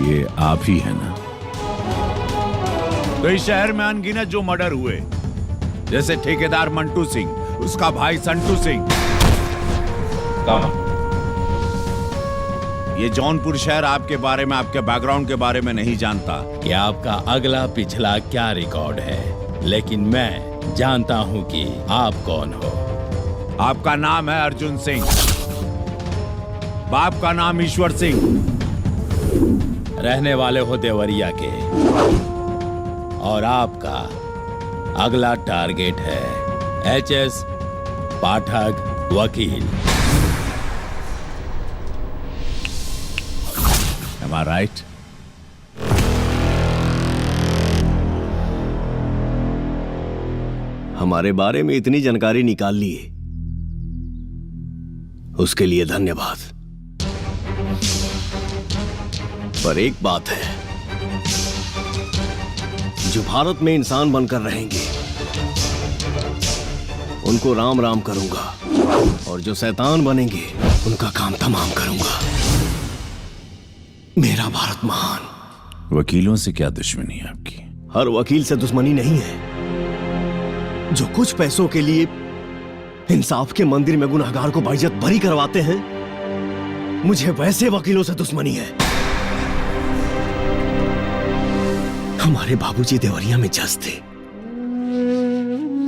ये आप ही है ना? तो इस शहर में अनगिनत जो मर्डर हुए, जैसे ठेकेदार मंटू सिंह, उसका भाई संटू सिंह, ये जौनपुर शहर आपके बारे में, आपके बैकग्राउंड के बारे में नहीं जानता कि आपका अगला पिछला क्या रिकॉर्ड है, लेकिन मैं जानता हूं कि आप कौन हो। आपका नाम है अर्जुन सिंह, बाप का नाम ईश्वर सिंह, रहने वाले हो देवरिया के, और आपका अगला टारगेट है HS पाठक वकील। Am I right? हमारे बारे में इतनी जानकारी निकाल ली है, उसके लिए धन्यवाद। पर एक बात है, जो भारत में इंसान बनकर रहेंगे उनको राम राम करूंगा, और जो शैतान बनेंगे उनका काम तमाम करूंगा। मेरा भारत महान। वकीलों से क्या दुश्मनी है आपकी? हर वकील से दुश्मनी नहीं है। जो कुछ पैसों के लिए इंसाफ के मंदिर में गुनहगार को बाइज्जत बरी करवाते हैं, मुझे वैसे वकीलों से दुश्मनी है। हमारे बाबूजी देवरिया में जज थे।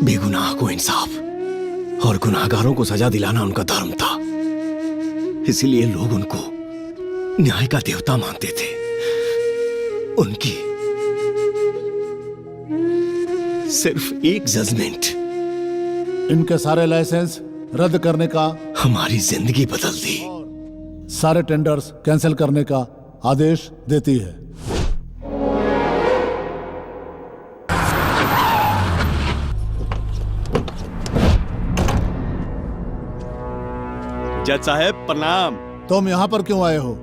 बेगुनाह को इंसाफ और गुनाहगारों को सजा दिलाना उनका धर्म था। इसीलिए लोग उनको न्याय का देवता मानते थे। उनकी सिर्फ एक जजमेंट इनके सारे लाइसेंस रद्द करने का, हमारी जिंदगी बदल दी। सारे टेंडर्स कैंसिल करने का आदेश देती है। जज साहब प्रणाम। तुम यहाँ पर क्यों आए हो?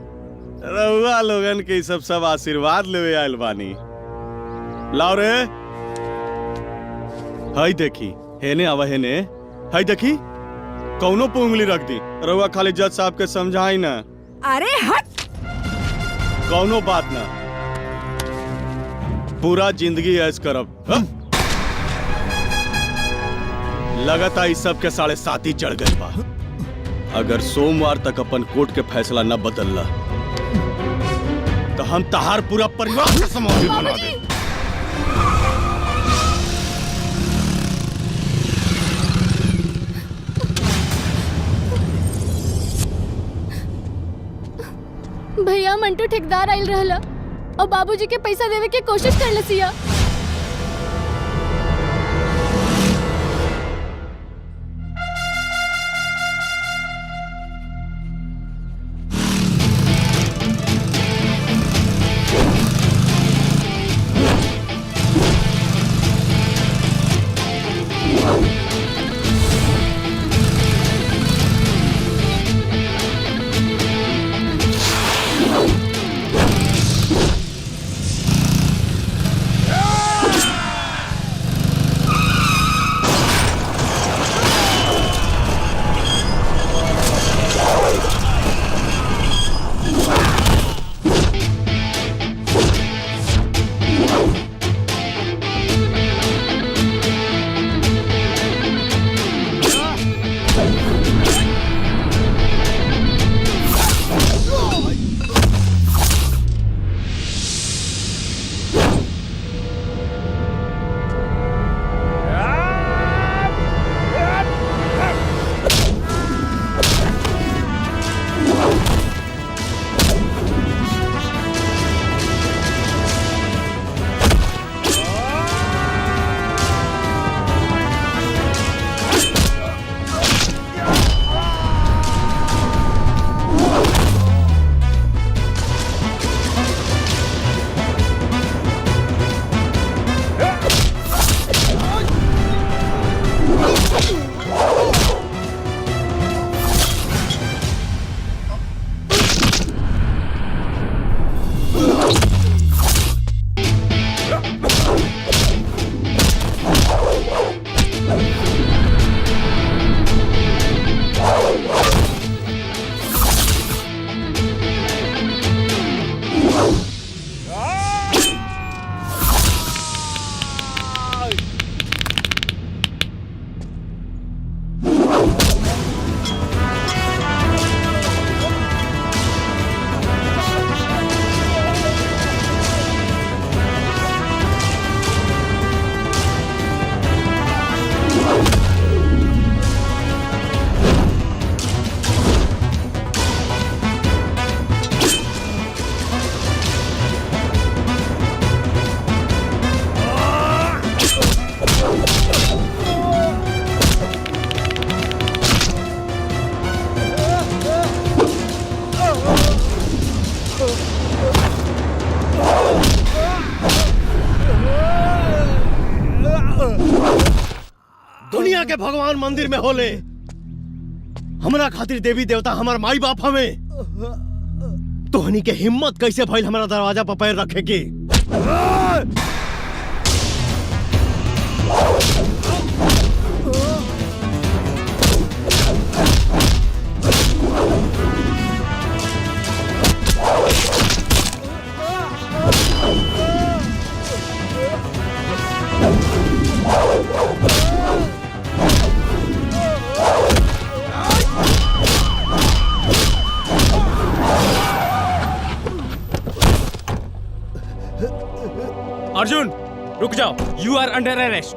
रउआ लोगन के सब आशीर्वाद लेवे आयल बानी। लाओ रे, हाय देखी, हेने आवा हेने, हाय देखी, कौनो पे उंगली रख दी। रउआ खाली जज साहब के समझाई ना। अरे हट! कौनो बात ना, पूरा जिंदगी ऐश करब। लगातार इस सब के 7.5 चढ़ गए बा। अगर सोमवार तक अपन कोर्ट के फैसला न बदलला तो हम तहार पूरा परिवार का समाधि बना दे। भैया मंटू ठेकेदार आइल रहला और बाबूजी के पैसा देवे के कोशिश कर लसिया। के भगवान मंदिर में होले, हमरा खातिर देवी देवता हमार माई बाप हमें। तोहनी के हिम्मत कैसे भइल हमारा दरवाजा पर पैर रखे की? अर्जुन रुक जाओ, यू आर अंडर अरेस्ट।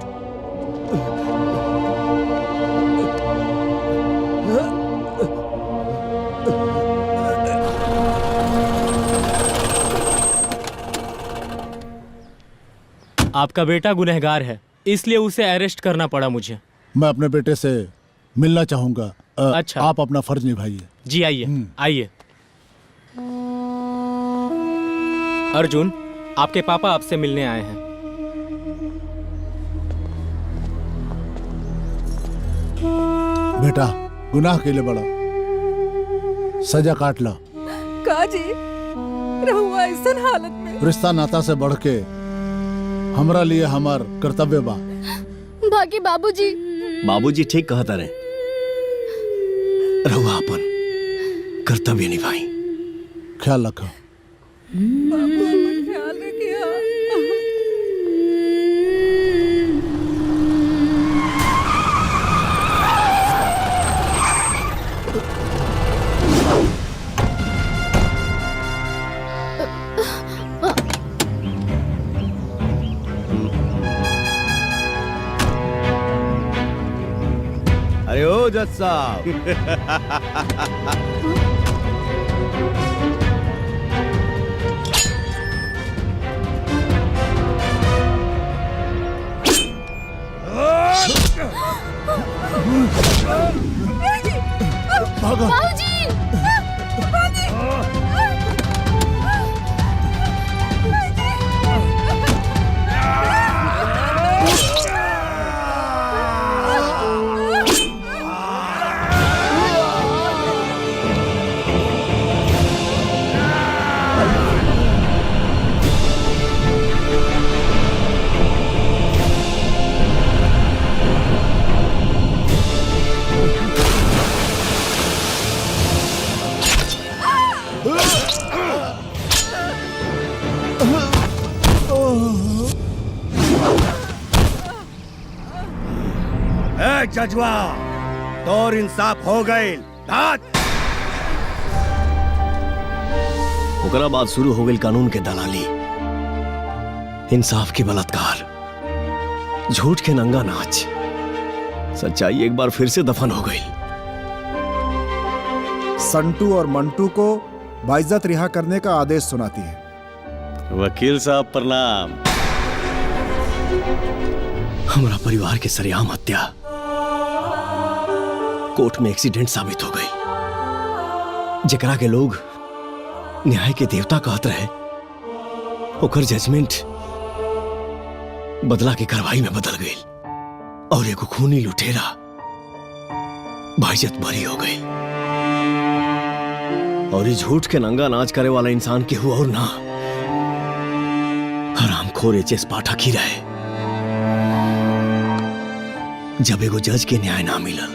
आपका बेटा गुनहगार है, इसलिए उसे अरेस्ट करना पड़ा मुझे। मैं अपने बेटे से मिलना चाहूंगा। अच्छा, आप अपना फर्ज निभाइए। जी आइए आइए। अर्जुन, आपके पापा आपसे मिलने आए हैं। बेटा, गुनाह के लिए बड़ा सजा काट ला। काजी, रहुआ ऐसन हालत में। रिश्ता नाता से बढ़ के हमरा लिए हमार कर्तव्य बा। बाकी बाबूजी। बाबूजी ठीक कहता रहे, रहुआ अपन कर्तव्य निभाई। ख्याल रखो। बाबू अपन ख्याल रखिया। अरे ओ जज साहब, बाबूजी! जजवा, तोर इंसाफ हो गए। ओकरा बाद शुरू हो गई कानून के दलाली, इंसाफ के बलात्कार, झूठ के नंगा नाच। सच्चाई एक बार फिर से दफन हो गई। संटू और मंटू को बाइज्जत रिहा करने का आदेश सुनाती है। वकील साहब प्रणाम। हमारा परिवार के सरेआम हत्या कोर्ट में एक्सीडेंट साबित हो गई। जेकरा के लोग न्याय के देवता कहत रहे, ओकर जजमेंट बदला की कार्रवाई में बदल गई और एगो खूनी लुटेरा बाइज्जत बरी हो गई। और ये झूठ के नंगा नाच करे वाला इंसान केहू और ना, हरामखोर एचएस पाठक ही रहे। जब एगो जज के न्याय ना मिलल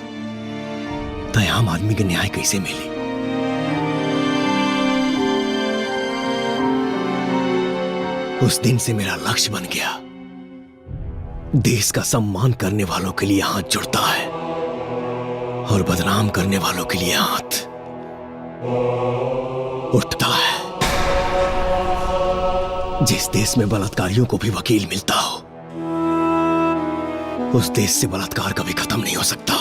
तो आम आदमी के न्याय कैसे मिली? उस दिन से मेरा लक्ष्य बन गया, देश का सम्मान करने वालों के लिए हाथ जुड़ता है और बदनाम करने वालों के लिए हाथ उठता है। जिस देश में बलात्कारियों को भी वकील मिलता हो, उस देश से बलात्कार कभी खत्म नहीं हो सकता।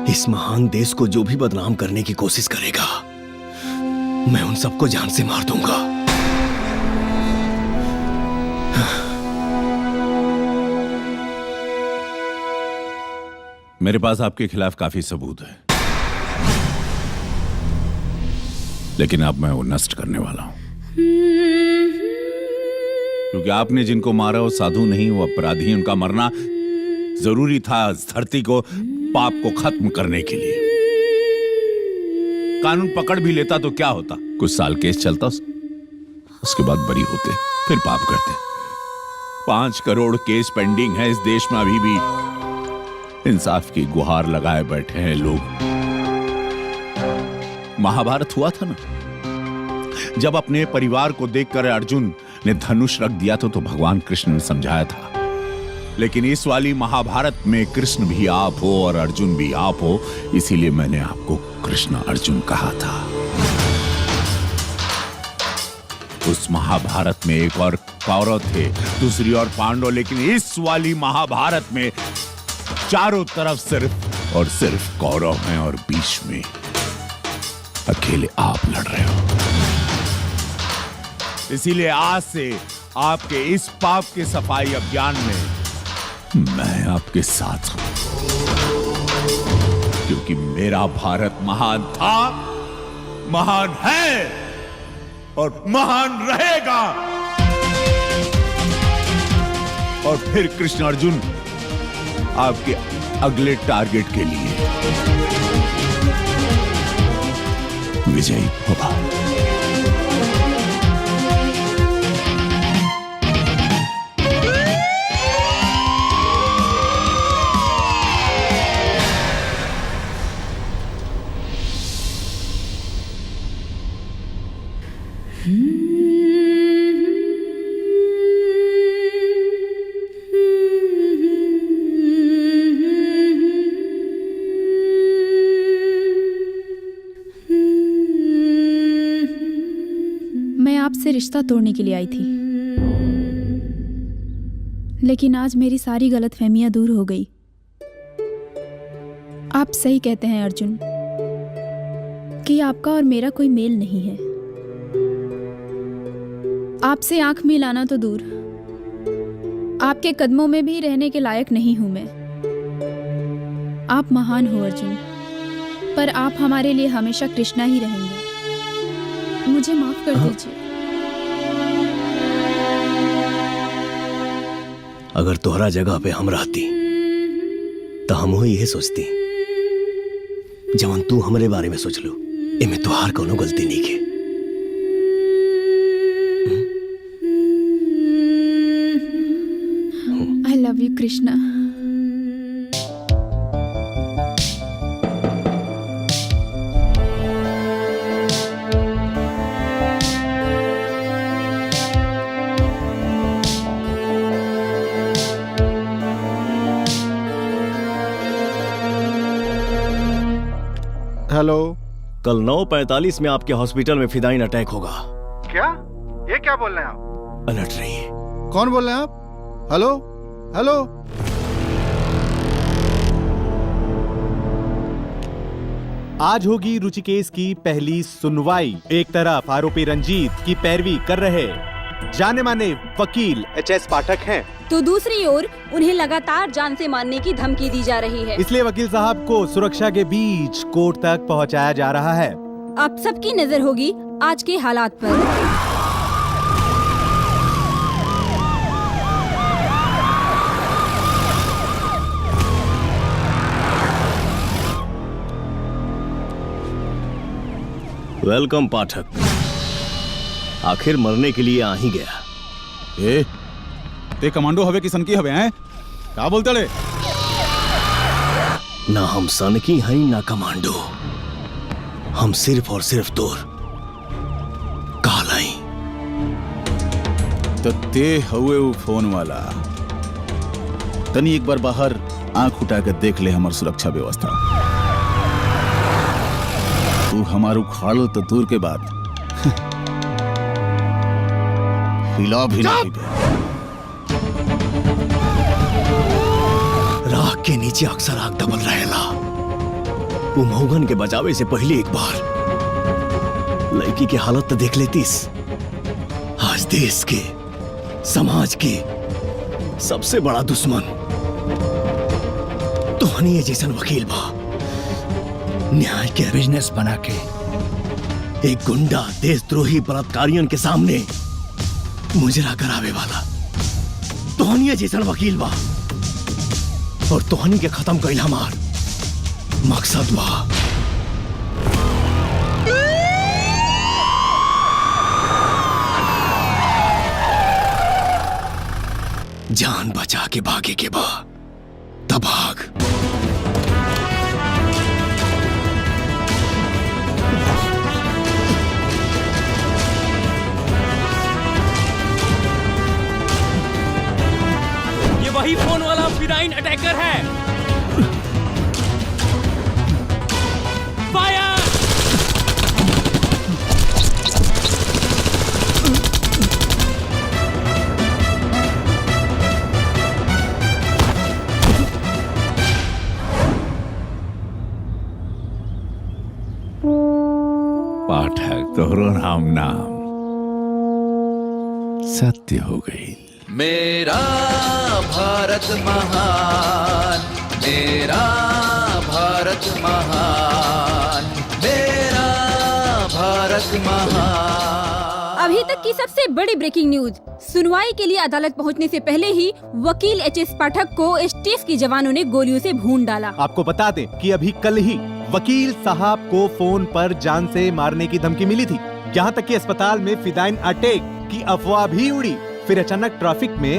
इस महान देश को जो भी बदनाम करने की कोशिश करेगा, मैं उन सबको जान से मार दूंगा। मेरे पास आपके खिलाफ काफी सबूत है, लेकिन अब मैं वो नष्ट करने वाला हूं। क्योंकि आपने जिनको मारा वो साधु नहीं, वो अपराधी। उनका मरना जरूरी था इस धरती को पाप को खत्म करने के लिए। कानून पकड़ भी लेता तो क्या होता, कुछ साल केस चलता, उसके बाद बरी होते, फिर पाप करते। 5 करोड़ केस पेंडिंग है इस देश में, अभी भी इंसाफ की गुहार लगाए बैठे हैं लोग। महाभारत हुआ था ना, जब अपने परिवार को देखकर अर्जुन ने धनुष रख दिया तो भगवान कृष्ण ने समझाया था, लेकिन इस वाली महाभारत में कृष्ण भी आप हो और अर्जुन भी आप हो, इसीलिए मैंने आपको कृष्ण अर्जुन कहा था। उस महाभारत में एक और कौरव थे, दूसरी और पांडव, लेकिन इस वाली महाभारत में चारों तरफ सिर्फ और सिर्फ कौरव हैं और बीच में अकेले आप लड़ रहे हो। इसीलिए आज से आपके इस पाप के सफाई अभियान में मैं आपके साथ हूं, क्योंकि मेरा भारत महान था, महान है और महान रहेगा। और फिर कृष्ण अर्जुन आपके अगले टारगेट के लिए विजयी होगा। से रिश्ता तोड़ने के लिए आई थी, लेकिन आज मेरी सारी गलतफहमियां दूर हो गई। आप सही कहते हैं अर्जुन कि आपका और मेरा कोई मेल नहीं है। आपसे आंख मिलाना तो दूर, आपके कदमों में भी रहने के लायक नहीं हूं मैं। आप महान हो अर्जुन, पर आप हमारे लिए हमेशा कृष्णा ही रहेंगे। मुझे माफ कर दीजिए। अगर तोहरा जगह पे हम रहती तो हम यही सोचती जवन तू हमरे बारे में सोच लो, इमे तोहार कोनो गलती नहीं के। I love you Krishna. Hello, कल 9:45 में आपके हॉस्पिटल में फिदाइन अटैक होगा। क्या? ये क्या बोल रहे हैं आप? अलर्ट रहिए। कौन बोल रहे हैं आप? Hello hello. आज होगी रुचि केस की पहली सुनवाई। एक तरफ आरोपी रंजीत की पैरवी कर रहे जाने माने वकील HS पाठक हैं, तो दूसरी ओर उन्हें लगातार जान से मारने की धमकी दी जा रही है। इसलिए वकील साहब को सुरक्षा के बीच कोर्ट तक पहुंचाया जा रहा है। अब सबकी नजर होगी आज के हालात पर। वेलकम पाठक, आखिर मरने के लिए आ ही गया। ते कमांडो हवे कि सनकी हवे हैं? क्या बोलते रे? ना हम सनकी हैं ना कमांडो, हम सिर्फ और सिर्फ तोर कालाई। तो ते हवे वो फोन वाला। तनी एक बार बाहर आंख उठा कर देख ले हमार सुरक्षा व्यवस्था। तू हमारू खाड़ो तो दूर के बाद हिला भी नहीं दे। राख के नीचे अक्सर आग दबल रहेला। वो मऊगन के बचावे से पहले एक बार लड़की की हालत तो देख लेतीस। आज देश के समाज के सबसे बड़ा दुश्मन तो हनी जैसन वकील बा। न्याय के बिजनेस बना के एक गुंडा देशद्रोही बलात्कारियों के सामने मुजरा करावे वाला तो हनी जैसन वकील बा। और तोहनी के खत्म कइल हमार मकसद बा। जान बचा के भागे के बा तब भाग। ये वही फोन वाला फिदाइन अटैकर है। फायर! पाठक तोहरो नाम नाम सत्य हो गई। मेरा भारत महान, मेरा भारत महान, मेरा भारत महान। अभी तक की सबसे बड़ी ब्रेकिंग न्यूज। सुनवाई के लिए अदालत पहुंचने से पहले ही वकील एचएस पाठक को एसटीएफ के जवानों ने गोलियों से भून डाला। आपको बता दें कि अभी कल ही वकील साहब को फोन पर जान से मारने की धमकी मिली थी। यहाँ तक कि अस्पताल में फिदाइन अटैक की अफवाह भी उड़ी। फिर अचानक ट्रैफिक में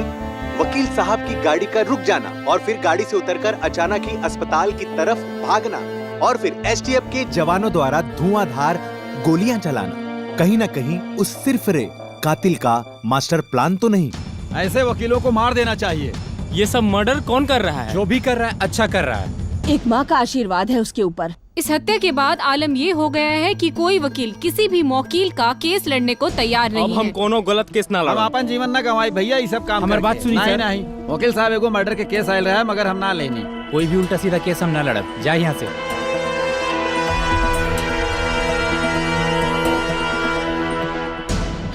वकील साहब की गाड़ी का रुक जाना और फिर गाड़ी से उतरकर अचानक ही अस्पताल की तरफ भागना और फिर एसटीएफ के जवानों द्वारा धुआंधार गोलियां चलाना कहीं न कहीं उस सिरफिरे कातिल का मास्टर प्लान तो नहीं। ऐसे वकीलों को मार देना चाहिए। ये सब मर्डर कौन कर रहा है? जो भी कर रहा है अच्छा कर रहा है। एक माँ का आशीर्वाद है उसके ऊपर। इस हत्या के बाद आलम ये हो गया है कि कोई वकील किसी भी मौकील का केस लड़ने को तैयार नहीं अब हम है। कोनो गलत केस ना लड़ा। हम अपन जीवन न गवाई भैया, ये सब काम हमारी बात सुनी नहीं सर। नहीं वकील साहब एगो मर्डर के केस आयल रहा है मगर हम ना लेनी। कोई भी उल्टा सीधा केस हम ना लड़ब। जा यहाँ से।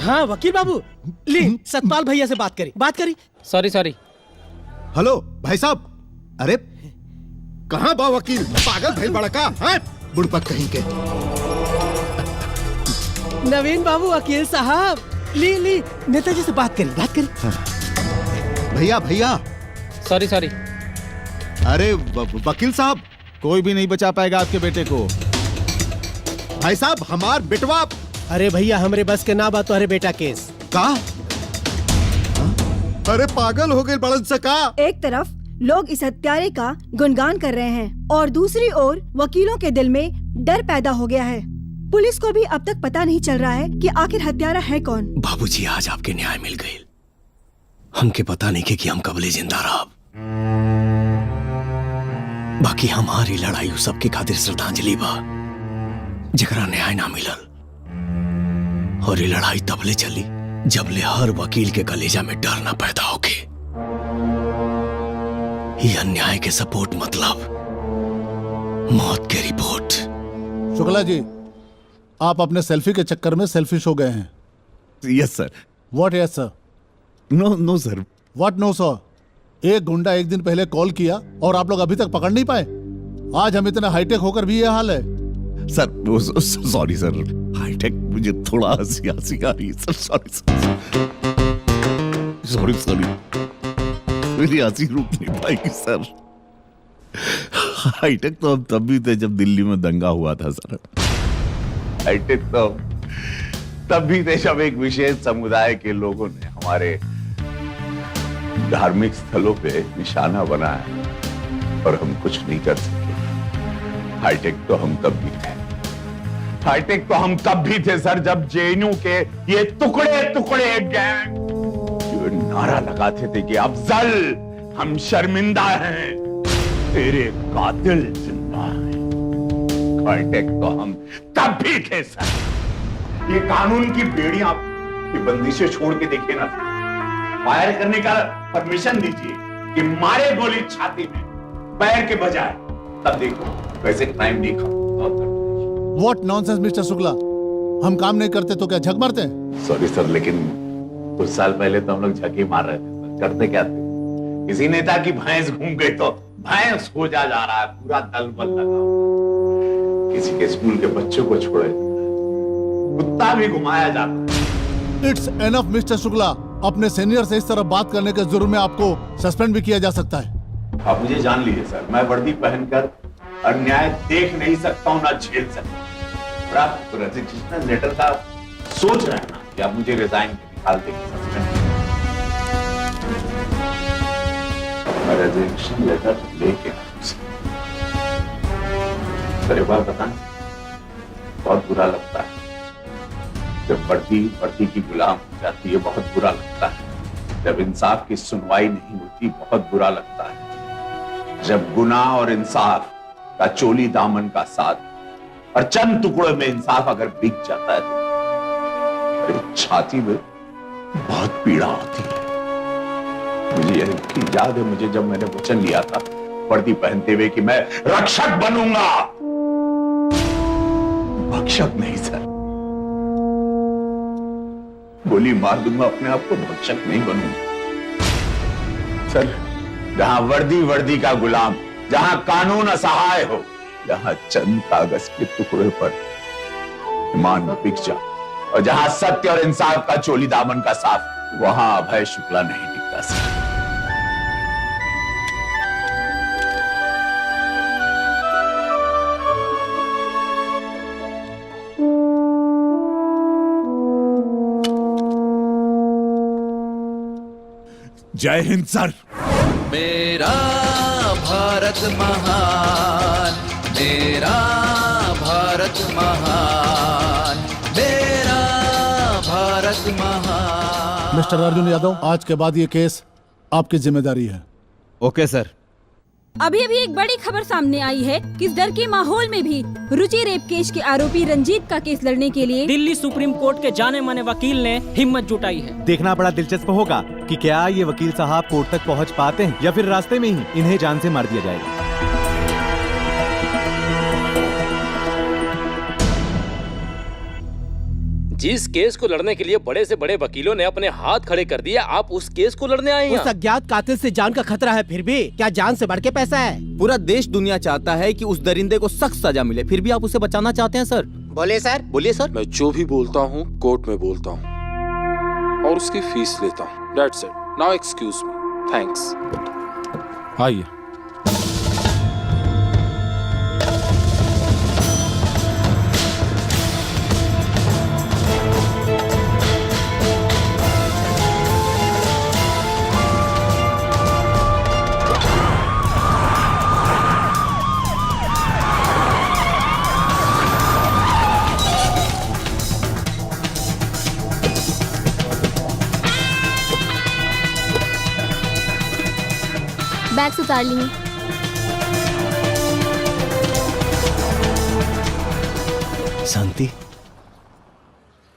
हाँ वकील बाबू, ली सतपाल भैया से बात करी। सॉरी। हेलो भाई साहब। अरे कहाँ बा वकील? पागल भइल बड़ा का? हैं? बुड़पक कहीं के। नवीन बाबू वकील साहब, ली नेताजी से बात करी। भैया। सॉरी। अरे वकील साहब, कोई भी नहीं बचा पाएगा आपके बेटे को। भाई साहब हमार बेटवा। अरे भैया हमरे बस के ना बात तो अरे बेटा केस का? अरे पागल हो गए बड़न सका। एक तरफ लोग इस हत्यारे का गुणगान कर रहे हैं और दूसरी ओर वकीलों के दिल में डर पैदा हो गया है। पुलिस को भी अब तक पता नहीं चल रहा है कि आखिर हत्यारा है कौन। बाबूजी आज आपके न्याय मिल गए। हमके पता नहीं कि हम कबले जिंदा रहा। बाकी हमारी लड़ाई सबके खातिर श्रद्धांजलि बा जकरा न्याय ना मिलल। और ये लड़ाई तबले चली जबले हर वकील के कलेजा में डर ना पैदा होके। ये अन्याय के सपोर्ट मतलब मौत के रिपोर्ट। शुक्ला जी, आप अपने सेल्फी के चक्कर में सेल्फिश हो गए हैं। Yes sir. What yes sir? No sir. What no sir? एक गुंडा एक दिन पहले कॉल किया और आप लोग अभी तक पकड़ नहीं पाए। आज हम इतने हाईटेक होकर भी ये हाल है। सर सॉरी सर, हाईटेक मुझे थोड़ा हंसी आ रही है सर। सॉरी मेरी हंसी रुक नहीं पाएगी सर। हाईटेक तो हम तब भी थे जब दिल्ली में दंगा हुआ था सर। हाईटेक तो तब भी थे जब एक विशेष समुदाय के लोगों ने हमारे धार्मिक स्थलों पे निशाना बनाया और हम कुछ नहीं कर सके। हाईटेक तो हम तब भी थे। हाईटेक तो हम तब भी थे सर जब जेएनयू के ये टुकड़े गैंग जो नारा लगाते थे कि अफजल हम शर्मिंदा हैं, तेरे कातिल जिंदा हैं। हाईटेक तो हम तब भी थे सर। ये कानून की बेड़ियां की बंदिशें छोड़ के देखिए ना। फायर करने का परमिशन दीजिए कि मारे गोली छाती में पैर के बजाय, तब देखो वैसे क्राइम नहीं खत्म। व्हाट नॉनसेंस मिस्टर शुक्ला, हम काम नहीं करते तो क्या झक मारते हैं? सॉरी सर, लेकिन कुछ साल पहले तो हम लोग झकी मार रहे थे। करते क्या थे? किसी नेता की भैंस घूम गई तो भैंस खोजा जा रहा है, पूरा दल बल लगा। किसी के स्कूल के बच्चों को छोड़े कुत्ता भी घुमाया जाता है। It's enough mister Shukla. अपने सीनियर से इस तरह बात करने के जुर्म में आपको सस्पेंड भी किया जा सकता है। आप मुझे जान लीजिए सर, मैं वर्दी पहनकर अन्याय देख नहीं सकता हूं, ना झेल सकता। और आप रेजिग्नेशन लेटर का सोच रहे हैं ना कि आप मुझे रिजाइन निकाल देंगे, सस्पेंड। मैं रेजिग्नेशन लेटर लेके सर एक बार बताएं, बहुत बुरा लगता है जब वर्दी की गुलाम हो जाती है, बहुत बुरा लगता है जब इंसाफ की सुनवाई नहीं होती, बहुत बुरा लगता है जब गुनाह और इंसाफ का चोली दामन का साथ और चंद टुकड़ों में इंसाफ अगर बिक जाता है तो छाती में बहुत पीड़ा होती है। मुझे याद है, मुझे जब मैंने वचन लिया था वर्दी पहनते हुए कि मैं रक्षक बनूंगा, भक्षक नहीं सर, गोली मार दूंगा, अपने आप को भक्षक नहीं बनूंगा सर। जहां वर्दी का गुलाम, जहां कानून असहाय हो, जहां चंद कागज के टुकड़े पर ईमान बिक जा, और जहां सत्य और इंसाफ का चोली दामन का साफ, वहां अभय शुक्ला नहीं टिकता सर। जय हिंद सर। मेरा भारत महान, मेरा भारत महान, मेरा भारत महान। मिस्टर अर्जुन यादव, आज के बाद ये केस आपकी जिम्मेदारी है। Okay sir. अभी अभी एक बड़ी खबर सामने आई है कि इस डर के माहौल में भी रुचि रेप केस के आरोपी रंजीत का केस लड़ने के लिए दिल्ली सुप्रीम कोर्ट के जाने माने वकील ने हिम्मत जुटाई है। देखना बड़ा दिलचस्प होगा कि क्या ये वकील साहब कोर्ट तक पहुंच पाते हैं या फिर रास्ते में ही इन्हें जान से मार दिया जाएगा। जिस केस को लड़ने के लिए बड़े से बड़े वकीलों ने अपने हाथ खड़े कर दिए, आप उस केस को लड़ने आए हैं। उस अज्ञात कातिल से जान का खतरा है, फिर भी क्या जान से बढ़ के पैसा है? पूरा देश दुनिया चाहता है कि उस दरिंदे को सख्त सजा मिले, फिर भी आप उसे बचाना चाहते हैं सर। बोले सर। बोलिए सर। मैं जो भी बोलता हूँ कोर्ट में बोलता हूँ और उसकी फीस लेता हूँ। That's it. Now excuse me. Thanks. आइए। बैग्स उतार लिए। शांति,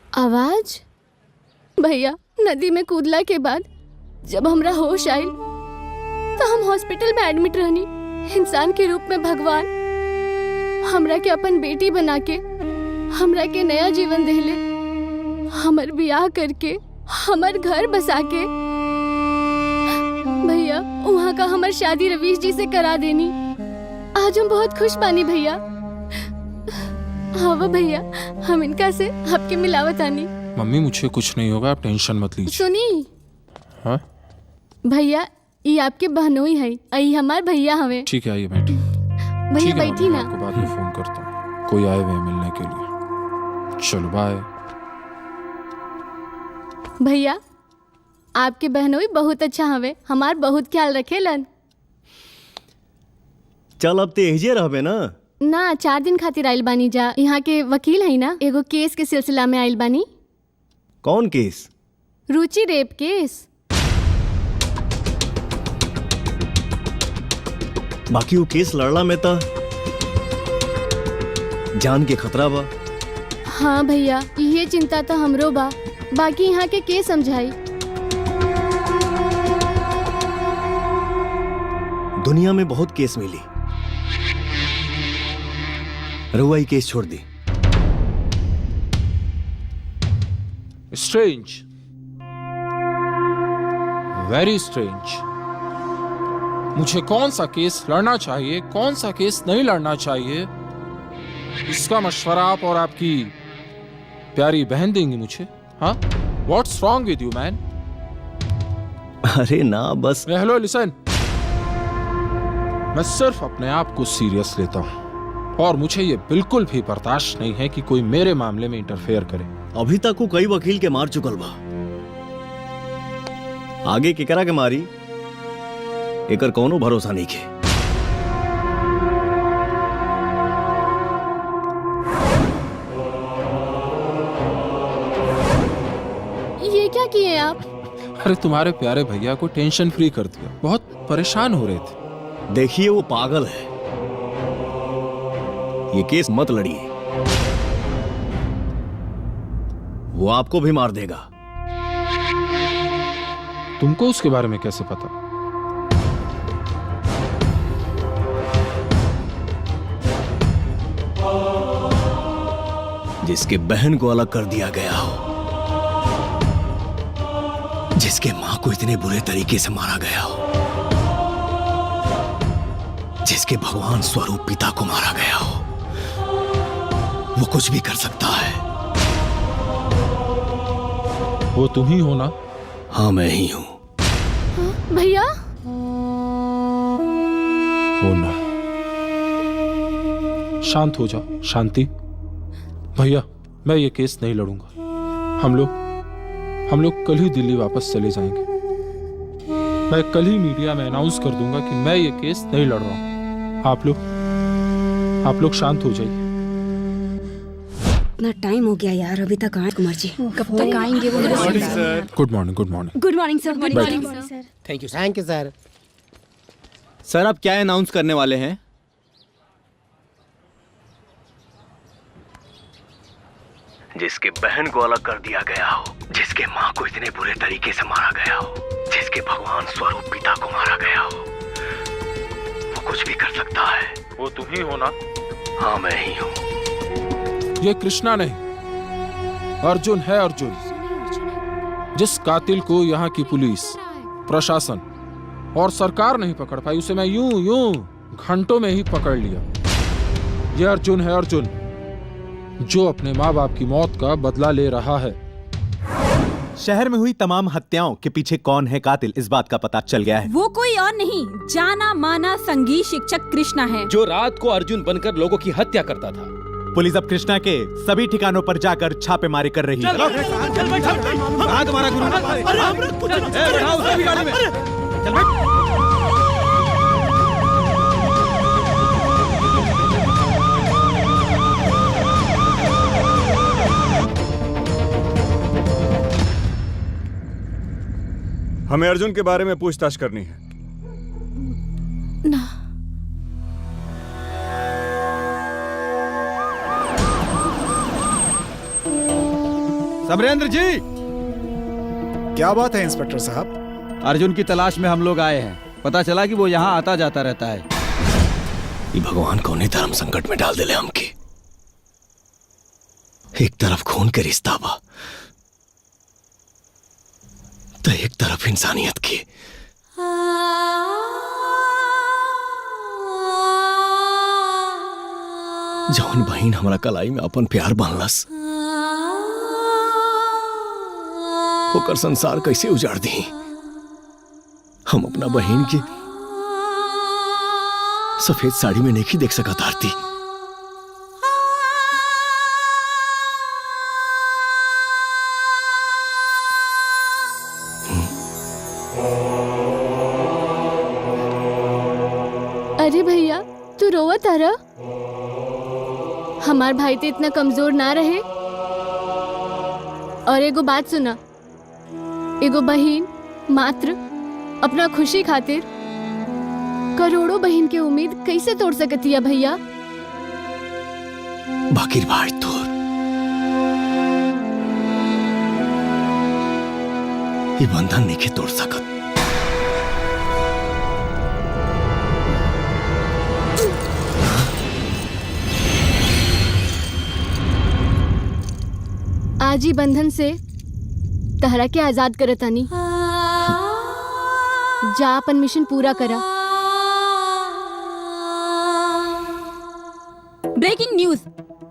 आवाज भैया नदी में कूदला के बाद जब हमरा होश आयल तो हम हॉस्पिटल में एडमिट रहनी। इंसान के रूप में भगवान हमरा के अपन बेटी बना के हमरा के नया जीवन देले, हमर ब्याह करके हमर घर बसा के भैया वहाँ का हमार शादी रवीश जी से करा देनी। आज हम बहुत खुश बानी भैया। हाँ भैया, हम इनका से आपके मिलावत आनी। मम्मी मुझे कुछ नहीं होगा, आप टेंशन मत लीजिए। सुनी हाँ भैया, ये आपके बहनोई है, आई हमार भैया हमें। ठीक है, आइए बैठिए। भैया बैठी ना। आपको बाद में फोन करता हूँ, कोई आए हुए मिलने के लिए। चलो बाय। भैया आपके बहनोई बहुत अच्छा हवे, हमार बहुत ख्याल रखे लन। चल अब तेजे रहबे ना। ना 4 दिन खातिर आइल बानी जा। यहाँ के वकील है ना, एगो केस के सिलसिला में आइल बानी। कौन केस? रुचि रेप केस। बाकी वो केस लड़ला में तो जान के खतरा बा। हाँ भैया, ये चिंता तो हमरो बा। बाकी यहाँ के केस समझाई। दुनिया में बहुत केस मिली, रहुआ ही केस छोड़ दी। Strange, very strange. मुझे कौन सा केस लड़ना चाहिए, कौन सा केस नहीं लड़ना चाहिए, इसका मशवरा आप और आपकी प्यारी बहन देंगी मुझे। हाँ, what's wrong with you man? अरे ना, बस हेलो लिसन, मैं सिर्फ अपने आप को सीरियस लेता हूँ और मुझे ये बिल्कुल भी बर्दाश्त नहीं है कि कोई मेरे मामले में इंटरफेयर करे। अभी तक को कई वकील के मार चुकल बा, आगे केकरा के मारी एकर कोनो भरोसा नहीं के। ये क्या किए आप? अरे तुम्हारे प्यारे भैया को टेंशन फ्री कर दिया, बहुत परेशान हो रहे थे। देखिए वो पागल है, ये केस मत लड़िए, वो आपको भी मार देगा। तुमको उसके बारे में कैसे पता? जिसके बहन को अलग कर दिया गया हो, जिसके मां को इतने बुरे तरीके से मारा गया हो, जिसके भगवान स्वरूप पिता को मारा गया हो, वो कुछ भी कर सकता है। वो तुम ही हो ना? हाँ मैं ही हूं। भैया हो ना। शांत हो जाओ, शांति। भैया मैं ये केस नहीं लड़ूंगा। हम लोग कल ही दिल्ली वापस चले जाएंगे। मैं कल ही मीडिया में अनाउंस कर दूंगा कि मैं ये केस नहीं लड़ रहा हूं। आप लोग शांत हो जाइए। इतना टाइम हो गया यार, अभी तक आए कुमार जी, कब तक आएंगे वो? Good morning. Good morning. Good morning sir. Good morning sir. Thank you sir. Sir आप क्या अनाउंस करने वाले हैं? जिसके बहन को अलग कर दिया गया हो, जिसके मां को इतने बुरे तरीके से मारा गया हो, जिसके भगवान स्वरूप पिता को मारा गया हो, वो कुछ भी कर सकता है। वो तुम ही हो ना? हाँ मैं ही हूँ। ये कृष्णा नहीं, अर्जुन है। अर्जुन, जिस कातिल को यहाँ की पुलिस, प्रशासन और सरकार नहीं पकड़ पाई, उसे मैं यूं घंटों में ही पकड़ लिया। ये अर्जुन है, अर्जुन जो अपने माँ बाप की मौत का बदला ले रहा है। शहर में हुई तमाम हत्याओं के पीछे कौन है कातिल, इस बात का पता चल गया है। वो कोई और नहीं, जाना माना संगीत शिक्षक कृष्णा है, जो रात को अर्जुन बनकर लोगों की हत्या करता था। पुलिस अब कृष्णा के सभी ठिकानों पर जाकर छापेमारी कर रही है। हमें अर्जुन के बारे में पूछताछ करनी है। ना। समरेंद्र जी, क्या बात है इंस्पेक्टर साहब? अर्जुन की तलाश में हम लोग आए हैं। पता चला कि वो यहाँ आता जाता रहता है। ये भगवान कौन ही धर्म संकट में डाल दिले हमके। एक तरफ खून के रिश्ता बा तो एक तरफ इंसानियत की। जौन बहन हमारा कलाई में अपन प्यार बांधलस, होकर संसार कैसे उजाड़ दी। हम अपना बहन की सफेद साड़ी में नहीं देख सका आरती। अरे भैया तू रोवत आ रहा? हमार भाई तो इतना कमजोर ना रहे। और एगो बात सुना, एगो बहन मात्र अपना खुशी खातिर करोड़ों बहन के उम्मीद कैसे तोड़ सकती है भैया? बाकिर भाई तोर ये बंधन नहीं तोड़ सकत। आज ही बंधन से तहरा के आजाद करे तानी। जा अपन मिशन पूरा करा। ब्रेकिंग न्यूज,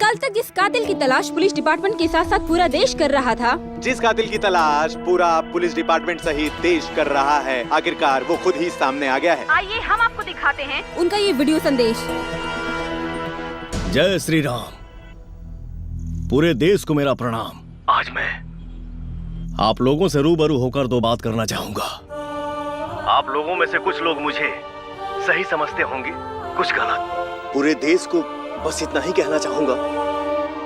कल तक जिस कातिल की तलाश पुलिस डिपार्टमेंट के साथ साथ पूरा देश कर रहा था, जिस कातिल की तलाश पूरा पुलिस डिपार्टमेंट सहित देश कर रहा है, आखिरकार वो खुद ही सामने आ गया है। आइए हम आपको दिखाते हैं उनका ये वीडियो संदेश। जय श्री राम। पूरे देश को मेरा प्रणाम। आज मैं आप लोगों से रूबरू होकर दो बात करना चाहूंगा। आप लोगों में से कुछ लोग मुझे सही समझते होंगे, कुछ गलत। पूरे देश को बस इतना ही कहना चाहूंगा,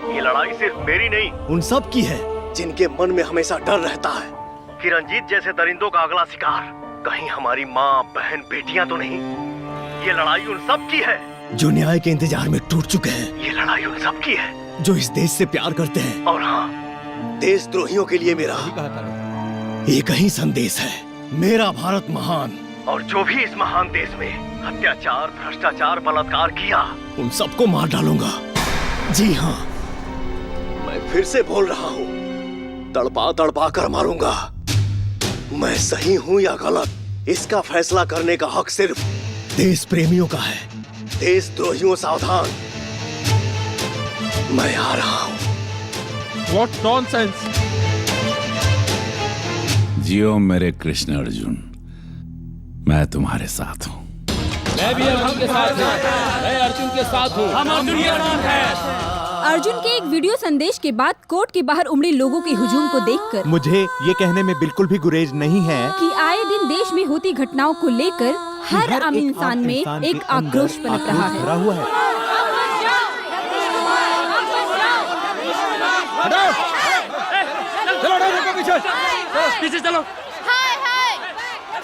ये लड़ाई सिर्फ मेरी नहीं, उन सब की है जिनके मन में हमेशा डर रहता है कि रंजीत जैसे दरिंदों का अगला शिकार कहीं हमारी माँ, बहन, बेटियां तो नहीं। ये लड़ाई उन सब की है जो न्याय के इंतजार में टूट चुके हैं। ये लड़ाई उन सब की है जो इस देश से प्यार करते हैं। और हाँ, देशद्रोहियों के लिए मेरा एक ही संदेश है, मेरा भारत महान। और जो भी इस महान देश में अत्याचार, भ्रष्टाचार, बलात्कार किया, उन सबको मार डालूंगा। जी हाँ, मैं फिर से बोल रहा हूँ, तड़पा तड़पा कर मारूंगा। मैं सही हूँ या गलत, इसका फैसला करने का हक सिर्फ देश प्रेमियों का है। देशद्रोहियों सावधान, मैं आ रहा हूँ। What nonsense! जियो मेरे कृष्ण अर्जुन, मैं तुम्हारे साथ हूँ। मैं भी अर्जुन के साथ हूँ। मैं अर्जुन के साथ हूँ। हम अर्जुन के साथ हैं। अर्जुन के एक वीडियो संदेश के बाद कोर्ट के बाहर उमड़े लोगों के हुजूम को देखकर मुझे ये कहने में बिल्कुल भी गुरेज नहीं है कि आए दिन देश में होती घटनाओं को लेकर हर आम इंसान में एक आक्रोश पनप रहा है। भरा हुआ है। पीछे चलो।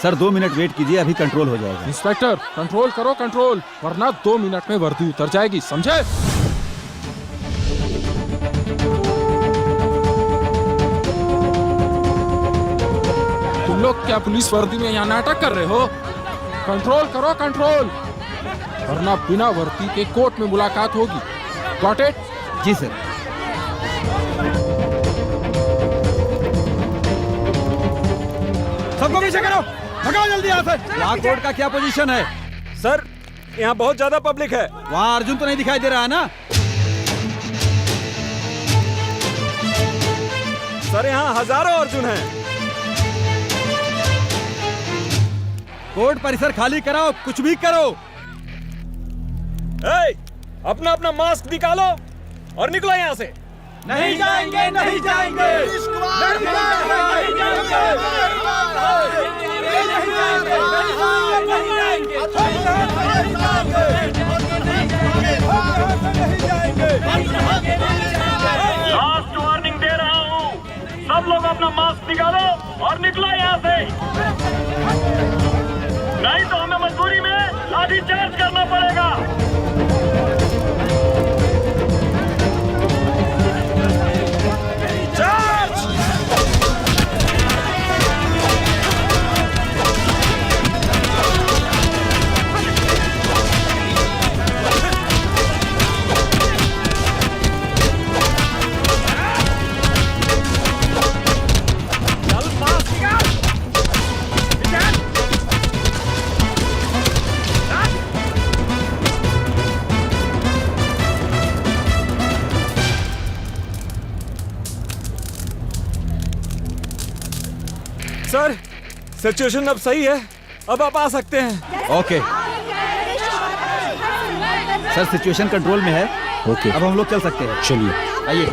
सर 2 मिनट वेट कीजिए, अभी कंट्रोल हो जाएगा। इंस्पेक्टर कंट्रोल करो, कंट्रोल, वरना 2 मिनट में वर्दी उतर जाएगी, समझे? तुम लोग क्या पुलिस वर्दी में यहाँ नाटक कर रहे हो? कंट्रोल करो, कंट्रोल, वरना बिना वर्दी के कोर्ट में मुलाकात होगी। Got it? जी सर। सबको पीछे करो, भगाओ जल्दी यहाँ से। यहाँ कोर्ट का क्या पोजीशन है? सर, यहाँ बहुत ज्यादा पब्लिक है। वहाँ अर्जुन तो नहीं दिखाई दे रहा है ना? सर, यहाँ हजारों अर्जुन हैं। कोर्ट परिसर खाली कराओ, कुछ भी करो। अपना अपना मास्क निकालो और निकलो यहाँ से। नहीं जाएंगे, नहीं जाएंगे, नहीं लास्ट वार्निंग दे रहा हूँ, सब लोग अपना मास्क निकालो और निकलो यहाँ से, नहीं तो हमें मजबूरी में लाठी चार्ज करना पड़ेगा। सर, सिचुएशन अब सही है, अब आप आ सकते हैं। ओके सर, सिचुएशन कंट्रोल में है। ओके, अब हम लोग चल सकते हैं। चलिए, आइए।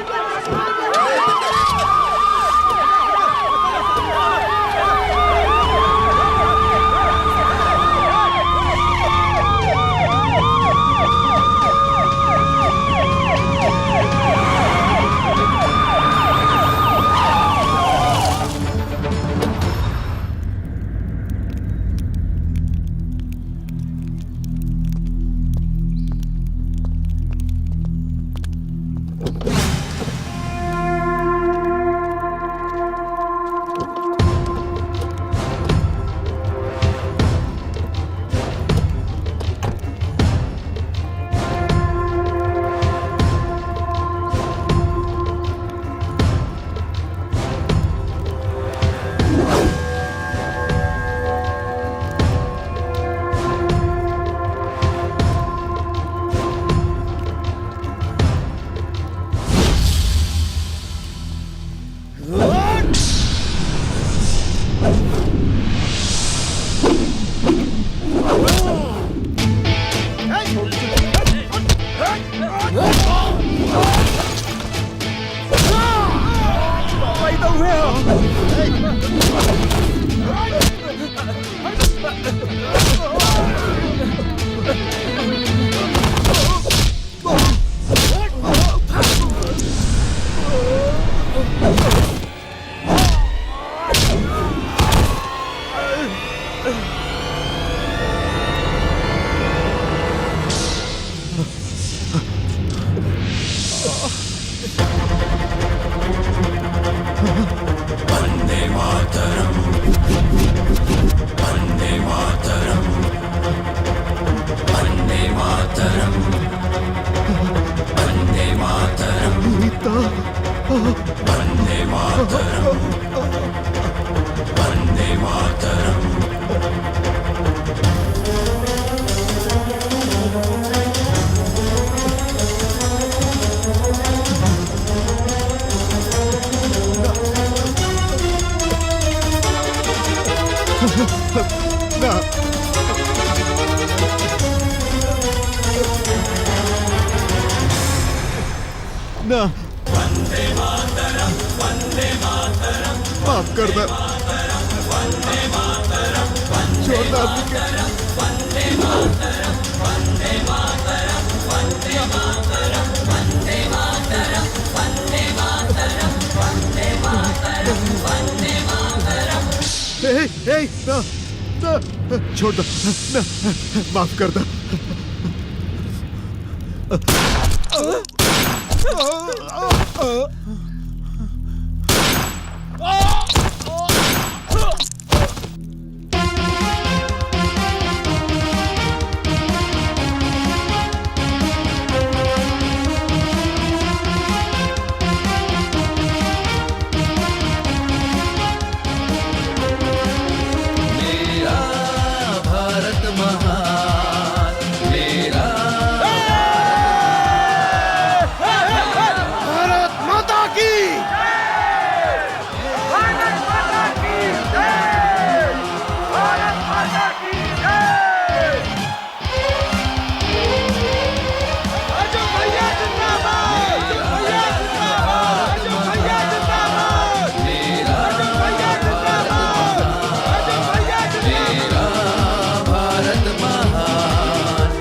ना माफ कर दे छोड़ दे ना ना छोड़ दो ना माफ कर दो